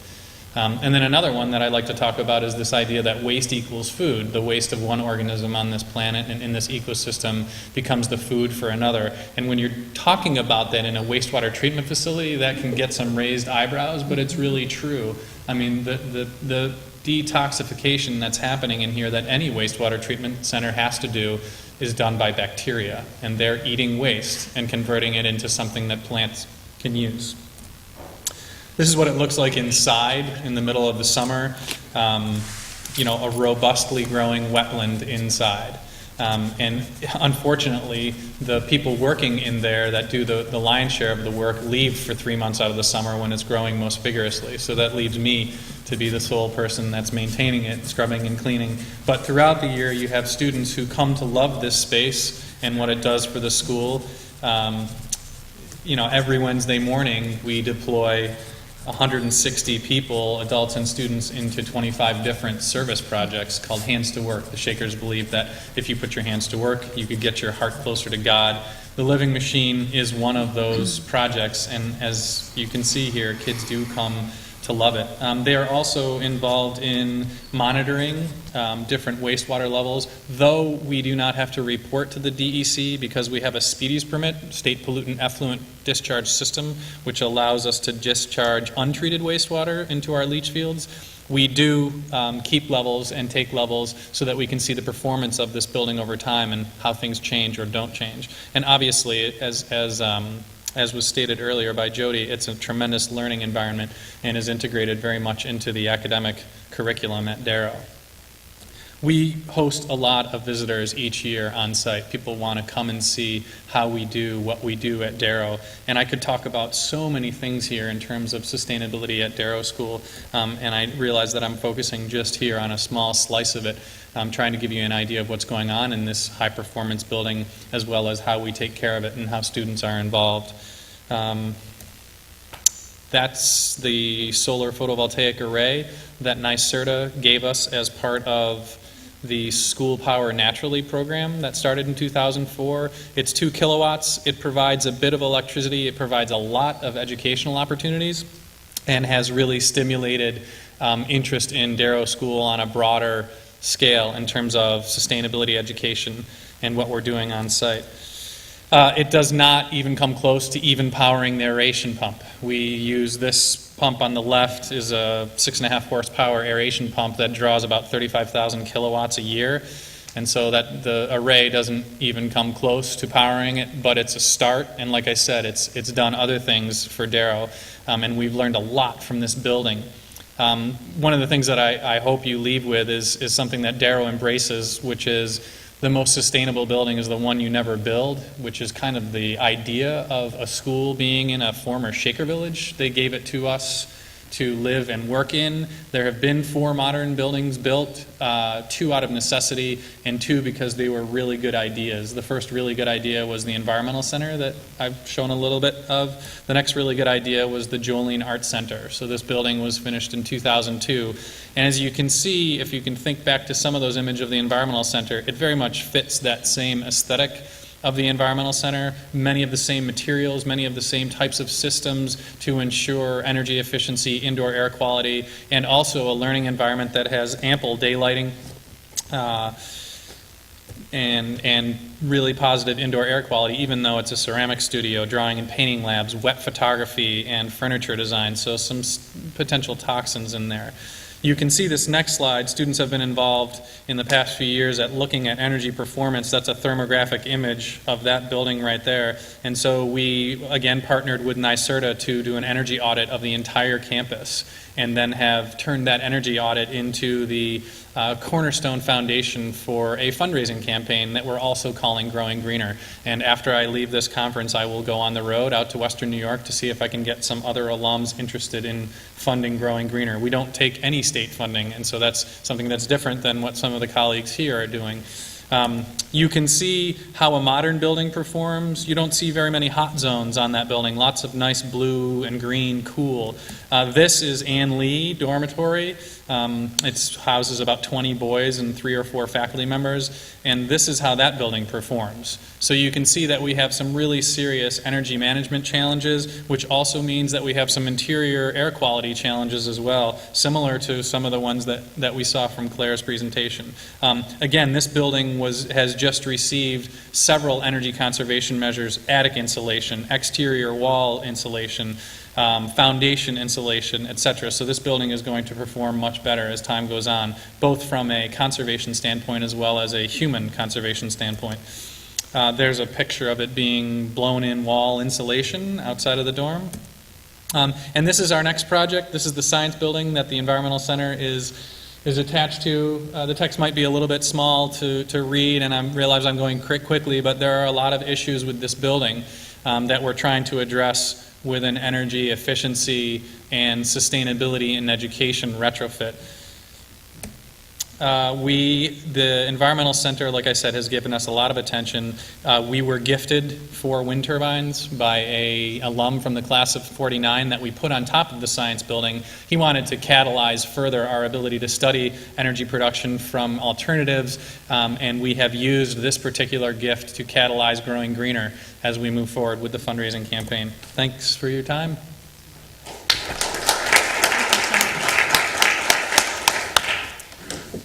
F: And then another one that I like to talk about is this idea that waste equals food. The waste of one organism on this planet and in this ecosystem becomes the food for another. And when you're talking about that in a wastewater treatment facility, that can get some raised eyebrows, but it's really true. I mean, the detoxification that's happening in here that any wastewater treatment center has to do is done by bacteria. And they're eating waste and converting it into something that plants can use. This is what it looks like inside in the middle of the summer. A robustly growing wetland inside. And unfortunately, the people working in there that do the lion's share of the work leave for 3 months out of the summer when it's growing most vigorously. So that leaves me to be the sole person that's maintaining it, scrubbing and cleaning. But throughout the year, you have students who come to love this space and what it does for the school. Every Wednesday morning, we deploy 160 people, adults and students, into 25 different service projects called Hands to Work. The Shakers believe that if you put your hands to work, you could get your heart closer to God. The Living Machine is one of those projects, and as you can see here, kids do come to love it. They are also involved in monitoring different wastewater levels, though we do not have to report to the DEC because we have a SPEDIES permit, State Pollutant Effluent Discharge System, which allows us to discharge untreated wastewater into our leach fields. We do keep levels and take levels so that we can see the performance of this building over time and how things change or don't change. And obviously, as was stated earlier by Jody, it's a tremendous learning environment and is integrated very much into the academic curriculum at Darrow. We host a lot of visitors each year on site. People want to come and see how we do what we do at Darrow. And I could talk about so many things here in terms of sustainability at Darrow School, and I realize that I'm focusing just here on a small slice of it. I'm trying to give you an idea of what's going on in this high-performance building, as well as how we take care of it and how students are involved. That's the solar photovoltaic array that NYSERDA gave us as part of the School Power Naturally program that started in 2004. It's 2 kilowatts. It provides a bit of electricity. It provides a lot of educational opportunities and has really stimulated interest in Darrow School on a broader scale in terms of sustainability education and what we're doing on site. It does not even come close to even powering the aeration pump. We use this pump on the left is a 6.5 horsepower aeration pump that draws about 35,000 kilowatts a year. And so that the array doesn't even come close to powering it, but it's a start. And like I said, it's done other things for Darrow, and we've learned a lot from this building. One of the things that I hope you leave with is something that Darrow embraces, which is the most sustainable building is the one you never build, which is kind of the idea of a school being in a former Shaker village. They gave it to us to live and work in. There have been 4 modern buildings built, 2 out of necessity and 2 because they were really good ideas. The first really good idea was the Environmental Center that I've shown a little bit of. The next really good idea was the Jolene Art Center. So this building was finished in 2002. And as you can see, if you can think back to some of those images of the Environmental Center, it very much fits that same aesthetic of the Environmental Center, many of the same materials, many of the same types of systems to ensure energy efficiency, indoor air quality, and also a learning environment that has ample daylighting and really positive indoor air quality, even though it's a ceramic studio, drawing and painting labs, wet photography, and furniture design, so some potential toxins in there. You can see this next slide. Students have been involved in the past few years at looking at energy performance. That's a thermographic image of that building right there. And so we, again, partnered with NYSERDA to do an energy audit of the entire campus and then have turned that energy audit into the cornerstone foundation for a fundraising campaign that we're also calling Growing Greener. And after I leave this conference, I will go on the road out to Western New York to see if I can get some other alums interested in funding Growing Greener. We don't take any state funding, and so that's something that's different than what some of the colleagues here are doing. You can see how a modern building performs. You don't see very many hot zones on that building. Lots of nice blue and green, cool. This is Ann Lee Dormitory. It houses about 20 boys and 3 or 4 faculty members, and this is how that building performs. So you can see that we have some really serious energy management challenges, which also means that we have some interior air quality challenges as well, similar to some of the ones that we saw from Claire's presentation. Again, this building has just received several energy conservation measures: attic insulation, exterior wall insulation, foundation insulation, etc. So this building is going to perform much better as time goes on, both from a conservation standpoint as well as a human conservation standpoint. There's a picture of it being blown-in wall insulation outside of the dorm. And this is our next project. This is the science building that the Environmental Center is attached to. The text might be a little bit small to read, and I realize I'm going quickly, but there are a lot of issues with this building that we're trying to address with an energy efficiency and sustainability in education retrofit. The Environmental Center, like I said, has given us a lot of attention. We were gifted 4 wind turbines by an alum from the class of '49 that we put on top of the science building. He wanted to catalyze further our ability to study energy production from alternatives, and we have used this particular gift to catalyze Growing Greener as we move forward with the fundraising campaign. Thanks for your time.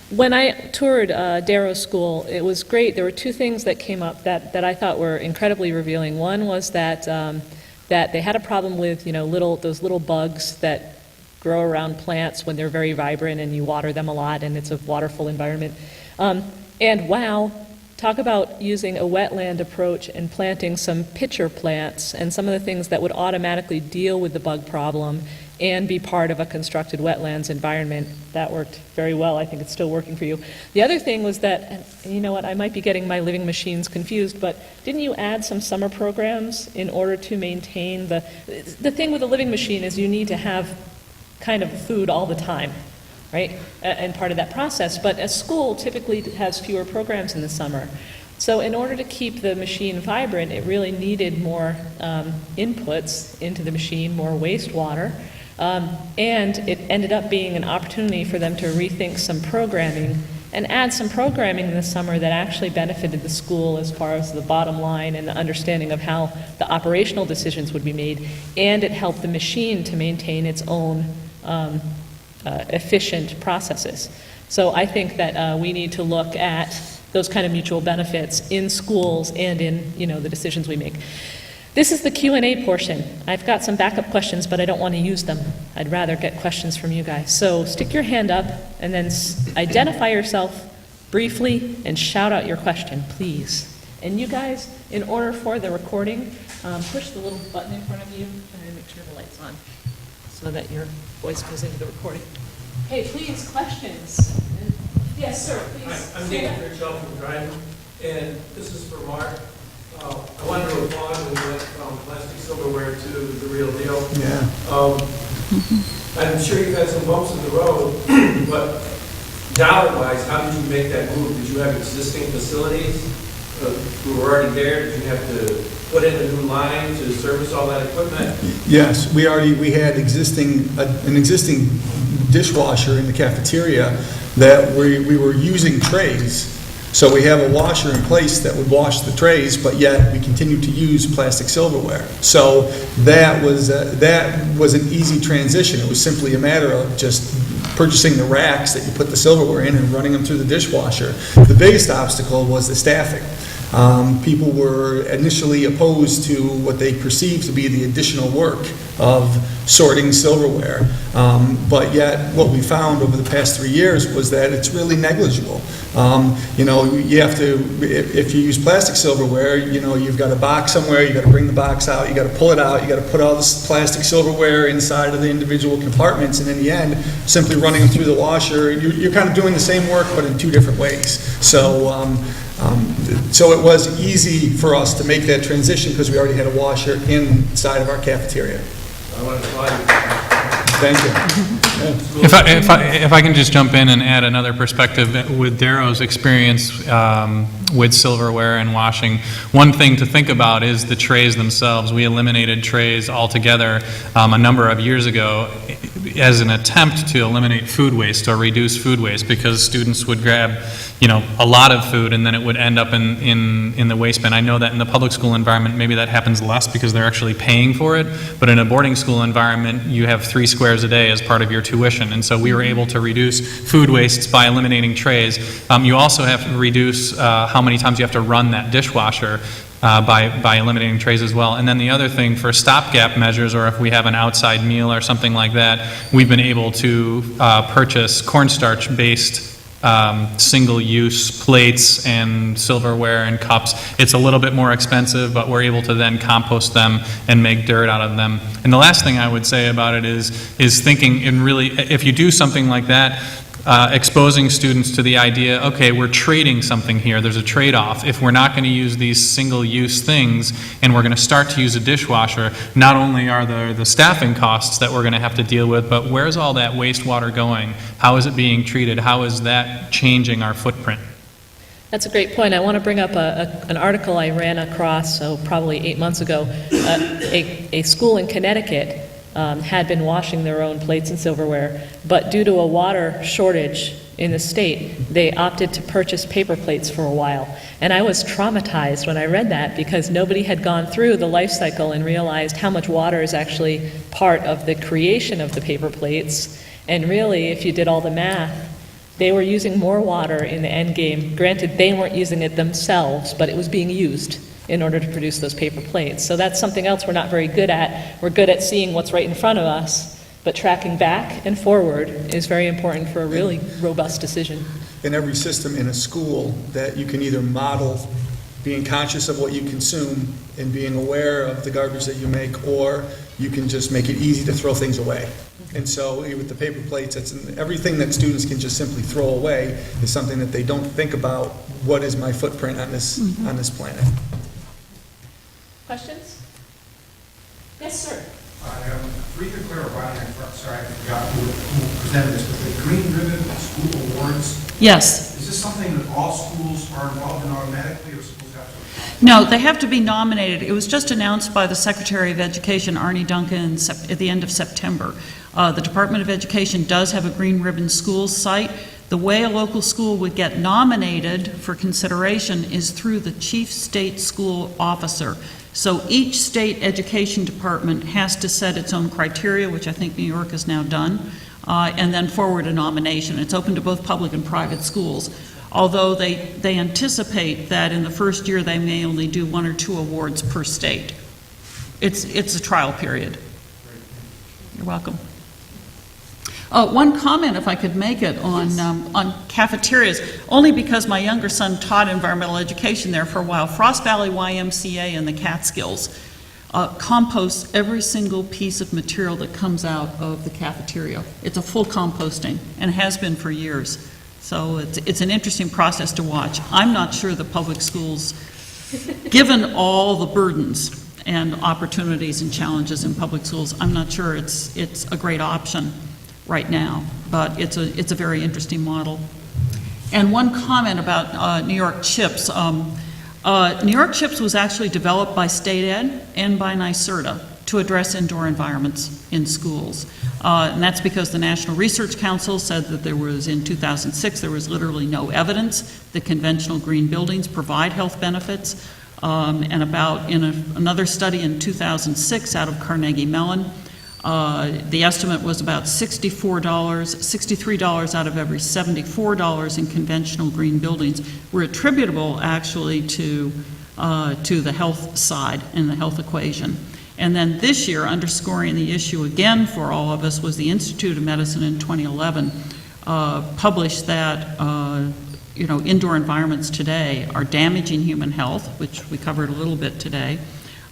A: When I toured Darrow School, it was great. There were 2 things that came up that I thought were incredibly revealing. One was that that they had a problem with those little bugs that grow around plants when they're very vibrant and you water them a lot and it's a waterful environment. And wow, talk about using a wetland approach and planting some pitcher plants and some of the things that would automatically deal with the bug problem and be part of a constructed wetlands environment. That worked very well. I think it's still working for you. The other thing was that, and you know what, I might be getting my living machines confused, but didn't you add some summer programs in order to maintain the thing with a living machine is you need to have kind of food all the time, right? And part of that process. But a school typically has fewer programs in the summer. So in order to keep the machine vibrant, it really needed more inputs into the machine, more wastewater. And it ended up being an opportunity for them to rethink some programming and add some programming in the summer that actually benefited the school as far as the bottom line and the understanding of how the operational decisions would be made. And it helped the machine to maintain its own efficient processes. So I think that we need to look at those kind of mutual benefits in schools and in, you know, the decisions we make. This is the Q&A portion. I've got some backup questions, but I don't want to use them. I'd rather get questions from you guys. So stick your hand up and then identify yourself briefly and shout out your question, please. And you guys, in order for the recording, push the little button in front of you and make sure the light's on so that your voice goes into the recording. Okay, please, questions. Yes, sir, please.
G: Hi, I'm David Richard from Dryden, and this is for Mark. I wanted to applaud when you went from plastic silverware to the real deal.
C: Yeah.
G: I'm sure you've had some bumps in the road, but dollar-wise, how did you make that move? Did you have existing facilities who were already there? Did you have to put in a new line to service all that equipment?
C: Yes, we had an existing dishwasher in the cafeteria that we were using trays. So we have a washer in place that would wash the trays, but yet we continue to use plastic silverware. So that was an easy transition. It was simply a matter of just purchasing the racks that you put the silverware in and running them through the dishwasher. The biggest obstacle was the staffing. People were initially opposed to what they perceived to be the additional work of sorting silverware. But yet what we found over the past 3 years was that it's really negligible. You have to, if you use plastic silverware, you've got a box somewhere, you've got to bring the box out, you've got to pull it out, you've got to put all this plastic silverware inside of the individual compartments, and in the end, simply running them through the washer, you're kind of doing the same work, but in two different ways. So it was easy for us to make that transition because we already had a washer inside of our cafeteria.
G: I want to applaud you.
C: Thank you.
F: If I can just jump in and add another perspective with Darrow's experience with silverware and washing, one thing to think about is the trays themselves. We eliminated trays altogether a number of years ago as an attempt to eliminate food waste or reduce food waste, because students would grab, a lot of food and then it would end up in the waste bin. I know that in the public school environment, maybe that happens less because they're actually paying for it, but in a boarding school environment, you have 3 squares a day as part of your tuition, and so we were able to reduce food wastes by eliminating trays. You also have to reduce how many times you have to run that dishwasher by eliminating trays as well. And then the other thing, for stopgap measures, or if we have an outside meal or something like that, we've been able to purchase cornstarch-based single-use plates and silverware and cups. It's a little bit more expensive, but we're able to then compost them and make dirt out of them. And the last thing I would say about it is thinking, and really, if you do something like that, exposing students to the idea, okay, we're trading something here, there's a trade-off. If we're not going to use these single-use things and we're going to start to use a dishwasher, not only are there the staffing costs that we're going to have to deal with, but where's all that wastewater going? How is it being treated? How is that changing our footprint?
A: That's a great point. I want to bring up an article I ran across, probably 8 months ago. A school in Connecticut had been washing their own plates and silverware, but due to a water shortage in the state, they opted to purchase paper plates for a while. And I was traumatized when I read that, because nobody had gone through the life cycle and realized how much water is actually part of the creation of the paper plates. And really, if you did all the math, they were using more water in the end game. Granted, they weren't using it themselves, but it was being used in order to produce those paper plates. So that's something else we're not very good at. We're good at seeing what's right in front of us, But tracking back and forward is very important for a really robust decision.
C: In every system in a school, that you can either model being conscious of what you consume and being aware of the garbage that you make, or you can just make it easy to throw things away. And so with the paper plates, everything that students can just simply throw away is something that they don't think about, what is my footprint on this planet.
A: Questions? Yes, sir.
H: If we could clarify, I'm sorry, I forgot who presented this, but the Green Ribbon School Awards,
D: Yes.
H: is this something that all schools are involved in automatically, or schools have to?
D: No, they have to be nominated. It was just announced by the Secretary of Education, Arnie Duncan, at the end of September. The Department of Education does have a Green Ribbon Schools site. The way a local school would get nominated for consideration is through the chief state school officer. So each state education department has to set its own criteria, which I think New York has now done, and then forward a nomination. It's open to both public and private schools, although they anticipate that in the first year they may only do 1 or 2 awards per state. It's a trial period. You're welcome. One comment, if I could make it, on cafeterias, only because my younger son taught environmental education there for a while. Frost Valley YMCA in the Catskills composts every single piece of material that comes out of the cafeteria. It's a full composting, and has been for years. So it's an interesting process to watch. I'm not sure the public schools, given all the burdens and opportunities and challenges in public schools, I'm not sure it's a great option right now, but it's a very interesting model. And one comment about New York CHIPS. New York CHIPS was actually developed by State Ed and by NYSERDA to address indoor environments in schools. And that's because the National Research Council said that in 2006, there was literally no evidence that conventional green buildings provide health benefits. And in another study in 2006 out of Carnegie Mellon, the estimate was about $63 out of every $74 in conventional green buildings were attributable actually to the health side and the health equation. And then this year, underscoring the issue again for all of us, was the Institute of Medicine in 2011 published that indoor environments today are damaging human health, which we covered a little bit today,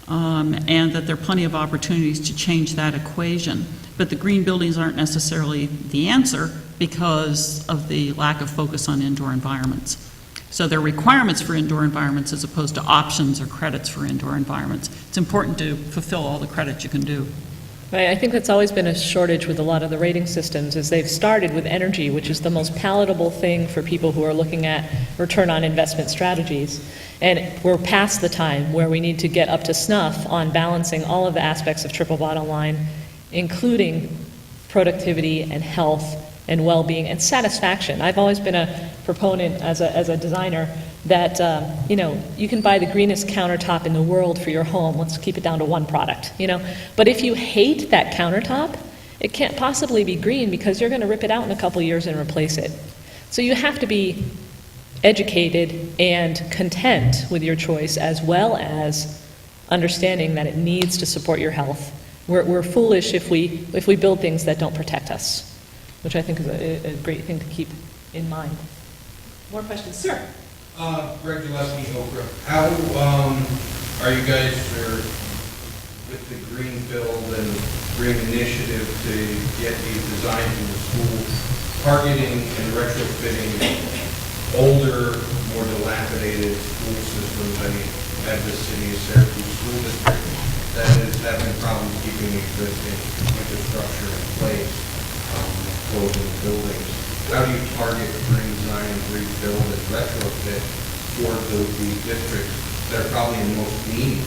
D: and that there are plenty of opportunities to change that equation. But the green buildings aren't necessarily the answer because of the lack of focus on indoor environments. So there are requirements for indoor environments as opposed to options or credits for indoor environments. It's important to fulfill all the credits you can do.
A: Right, I think that's always been a shortage with a lot of the rating systems, is they've started with energy, which is the most palatable thing for people who are looking at return on investment strategies. And we're past the time where we need to get up to snuff on balancing all of the aspects of triple bottom line, including productivity and health and well-being and satisfaction. I've always been a proponent as a designer that you can buy the greenest countertop in the world for your home. Let's keep it down to one product, But if you hate that countertop, it can't possibly be green because you're going to rip it out in a couple years and replace it. So you have to be educated and content with your choice, as well as understanding that it needs to support your health. We're foolish if we build things that don't protect us, which I think is a great thing to keep in mind. More questions, sir?
I: Greg Gillespie, Okra. How are you guys with the green build and green initiative to get these designs in the school, targeting and retrofitting older, more dilapidated school systems? I mean, at the city of Syracuse School District that is having problems keeping existing infrastructure in place, closing buildings. How do you target green design, rebuild, and retrofit for those districts that are probably in the most need?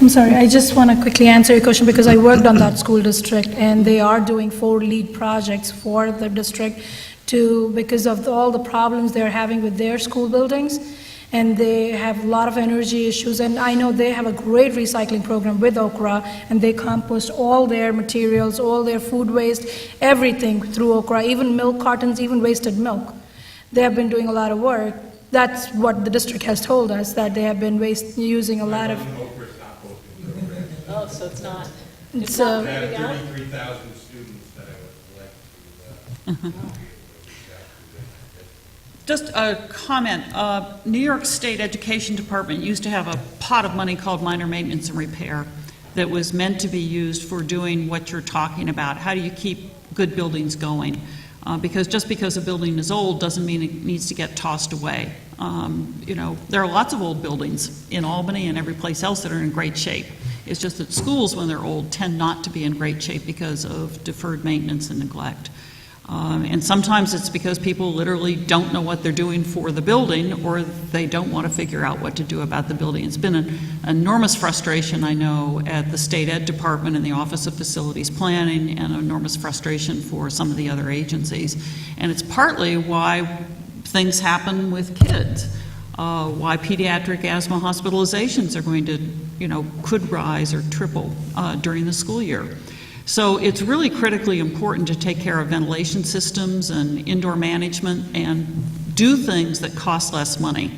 E: I'm sorry, I just want to quickly answer your question because I worked on that school district and they are doing 4 lead projects for the district because of all the problems they're having with their school buildings. And they have a lot of energy issues, and I know they have a great recycling program with Okra, and they compost all their materials, all their food waste, everything through Okra, even milk cartons, even wasted milk. They have been doing a lot of work. That's what the district has told us, that they have been using a lot of...
A: Oh, so it's not.
E: It's a,
I: I have 33,000 students that I would like to.
D: Just a comment. New York State Education Department used to have a pot of money called minor maintenance and repair that was meant to be used for doing what you're talking about. How do you keep good buildings going? Because just because a building is old doesn't mean it needs to get tossed away. You know, there are lots of old buildings in Albany and every place else that are in great shape. It's just that schools, when they're old, tend not to be in great shape because of deferred maintenance and neglect. And sometimes it's because people literally don't know what they're doing for the building, or they don't want to figure out what to do about the building. It's been an enormous frustration, I know, at the State Ed Department and the Office of Facilities Planning, and enormous frustration for some of the other agencies. And it's partly why things happen with kids, why pediatric asthma hospitalizations are going to, you know, could rise or triple during the school year. So it's really critically important to take care of ventilation systems and indoor management and do things that cost less money.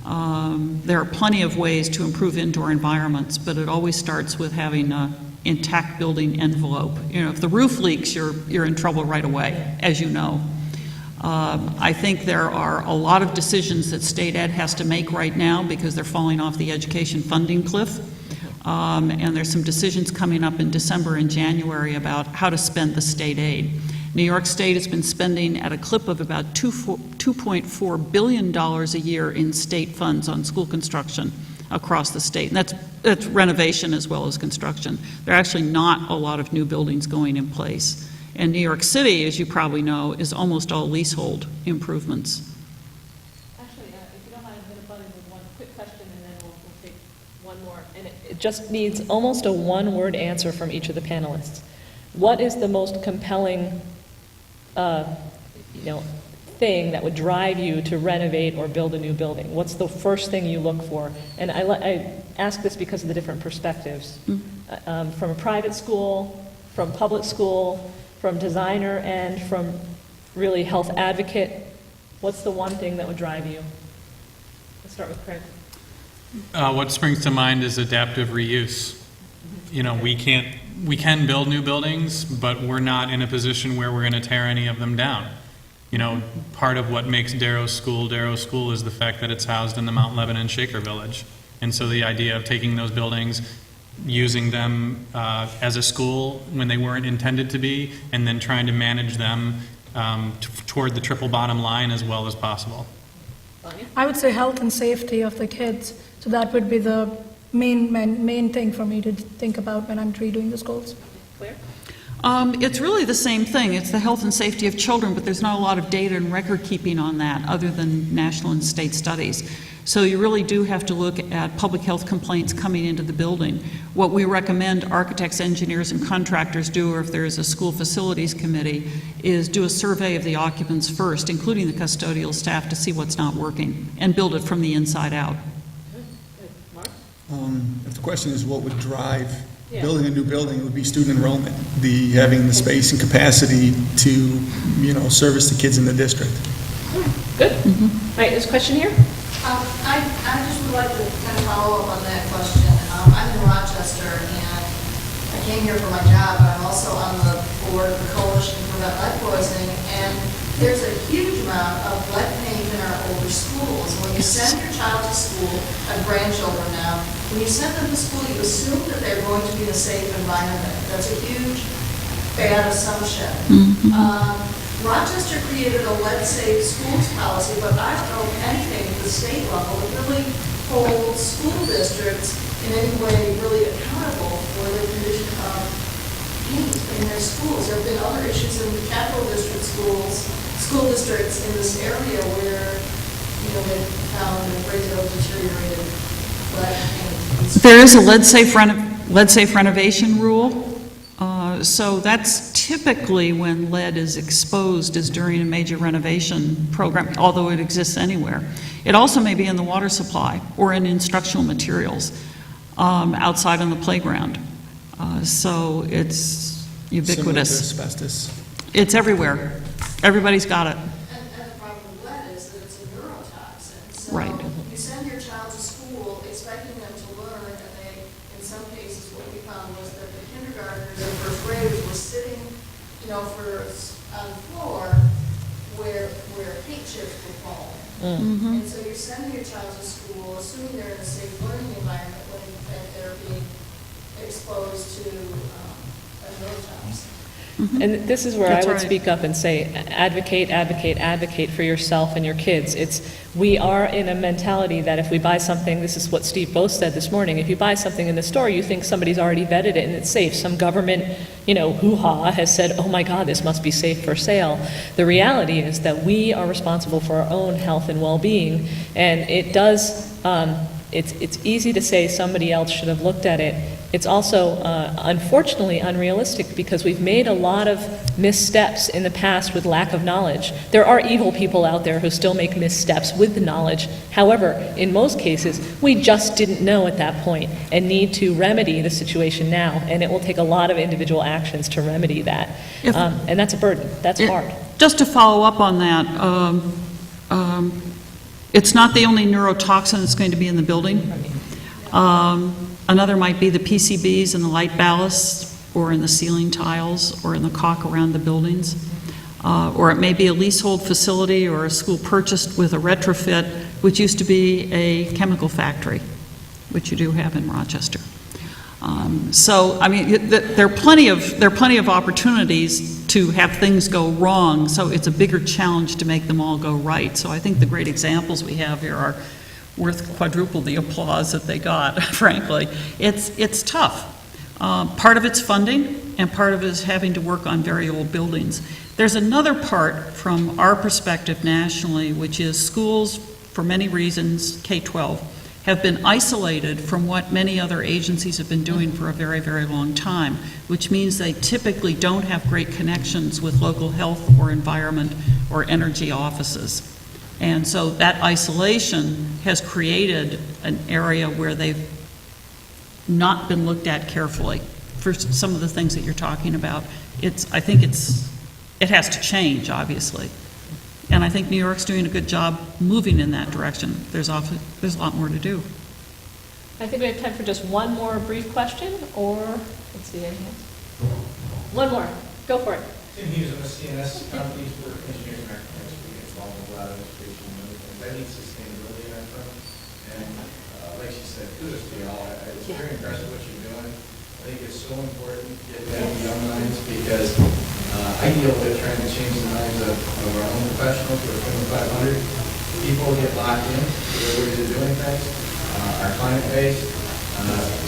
D: There are plenty of ways to improve indoor environments, but it always starts with having an intact building envelope. You know, if the roof leaks, you're in trouble right away, as you know. I think there are a lot of decisions that state ed has to make right now because they're falling off the education funding cliff. And there's some decisions coming up in December and January about how to spend the state aid. New York State has been spending at a clip of about $2.4 billion a year in state funds on school construction across the state. And that's renovation as well as construction. There are actually not a lot of new buildings going in place. And New York City, as you probably know, is almost all leasehold improvements.
A: Actually, if you don't mind, I'm going to butt in with one quick question, and then we'll take one more. And it just needs almost a one-word answer from each of the panelists. What is the most compelling, thing that would drive you to renovate or build a new building? What's the first thing you look for? And I ask this because of the different perspectives. From a private school, from public school, from designer, and from really health advocate. What's the one thing that would drive you? Let's start with Craig.
F: What springs to mind is adaptive reuse. You know, we can build new buildings, but we're not in a position where we're going to tear any of them down. You know, part of what makes Darrow School is the fact that it's housed in the Mount Lebanon Shaker Village. And so the idea of taking those buildings, using them as a school when they weren't intended to be, and then trying to manage them toward the triple bottom line as well as possible.
E: I would say health and safety of the kids. So that would be the main thing for me to think about when I'm redoing the schools.
A: Claire?
D: It's really the same thing. It's the health and safety of children, but there's not a lot of data and record keeping on that other than national and state studies. So you really do have to look at public health complaints coming into the building. What we recommend architects, engineers, and contractors do, or if there is a school facilities committee, is do a survey of the occupants first, including the custodial staff, to see what's not working, and build it from the inside out.
A: Mark?
C: If the question is what would drive
A: Yeah.
C: building a new building, it would be student enrollment, having the space and capacity to, service the kids in the district.
A: Good. All right, there's a question here.
J: I just would like to kind of follow up on that question. I'm in Rochester, and I came here for my job, but I'm also on the board of the Coalition to Prevent Lead Poisoning, and there's a huge amount of lead paint in our older schools. When you send your child to school, I have grandchildren now, when you send them to school, you assume that they're going to be in a safe environment. That's a huge, bad assumption. Rochester created a lead-safe schools policy, but I don't know anything at the state level that really holds school districts in any way really accountable for the condition of paint in their schools. There have been other issues in the Capital District school districts in this area where, they found a great deal of deteriorated lead paint.
D: There is a lead-safe renovation rule. So that's typically when lead is exposed, is during a major renovation program, although it exists anywhere. It also may be in the water supply or in instructional materials outside on the playground. So it's ubiquitous.
C: Similar to asbestos.
D: It's everywhere. Everybody's got it.
J: And the problem with lead is that it's a neurotoxin. So
D: Right.
J: you send your child to school expecting them to learn, and they in some cases, what we found was that the kindergartners and first graders were sitting, on the floor where paint chips were falling. And so you're sending your child to school, assuming they're in a safe learning environment, when in fact they're being exposed to neurotoxins.
A: And this is where
D: That's
A: I would
D: right.
A: speak up and say, advocate, advocate, advocate for yourself and your kids. We are in a mentality that if we buy something, this is what Steve both said this morning, if you buy something in the store, you think somebody's already vetted it and it's safe. Some government, hoo-ha has said, oh my God, this must be safe for sale. The reality is that we are responsible for our own health and well-being, and it does, it's easy to say somebody else should have looked at it. It's also, unfortunately, unrealistic because we've made a lot of missteps in the past with lack of knowledge. There are evil people out there who still make missteps with the knowledge. However, in most cases, we just didn't know at that point and need to remedy the situation now, and it will take a lot of individual actions to remedy that. And that's a burden. That's hard.
D: Just to follow up on that, it's not the only neurotoxin that's going to be in the building. Another might be the PCBs in the light ballasts, or in the ceiling tiles, or in the caulk around the buildings. Or it may be a leasehold facility or a school purchased with a retrofit, which used to be a chemical factory, which you do have in Rochester. So, I mean, there are plenty of opportunities to have things go wrong, so it's a bigger challenge to make them all go right. So I think the great examples we have here are worth quadruple the applause that they got, frankly. It's tough. Part of it's funding, and part of it is having to work on very old buildings. There's another part from our perspective nationally, which is schools, for many reasons, K-12, have been isolated from what many other agencies have been doing for a very, very long time, which means they typically don't have great connections with local health or environment or energy offices. And so that isolation has created an area where they've not been looked at carefully for some of the things that you're talking about. I think it has to change, obviously. And I think New York's doing a good job moving in that direction. There's a lot more to do.
A: I think we have time for just one more brief question, or, let's see, any hands? One more. Go for it.
K: Tim Hughes, I'm a CNS company for engineering and architects. We get involved in a lot of education and other things. I need sustainability in our firm. And like she said, kudos to y'all. It's very impressive what you're doing. I think it's so important to get that in young minds because I deal with trying to change the minds of our own professionals. We're 2,500 people get locked in to their ways of doing things. Our client base,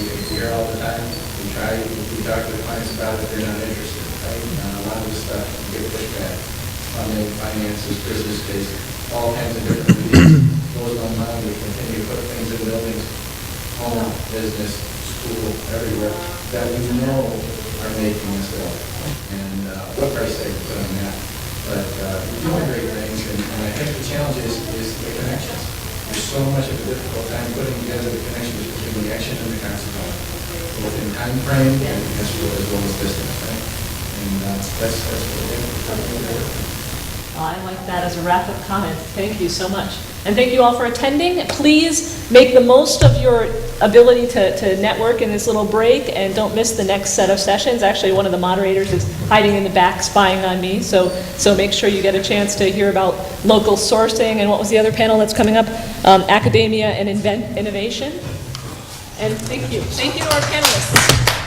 K: we hear all the time. We talk to the clients about it. They're not interested. Right? A lot of this stuff you get pushback. Funding, finances, business case, all kinds of different reasons. Goes on mind. We continue to put things in buildings, home, business, school, everywhere that we know are making us ill. And what price they put on that. But we're doing great things, and I think the challenge is the connections. There's so much of a difficult time putting together the connections between the action and the consequence, both in time frame and as well as distance, right? And that's what we're doing.
A: I like that as a wrap-up comment. Thank you so much. And thank you all for attending. Please make the most of your ability to network in this little break, and don't miss the next set of sessions. Actually, one of the moderators is hiding in the back spying on me, so make sure you get a chance to hear about local sourcing, and what was the other panel that's coming up? Academia and innovation. And thank you. Thank you to our panelists.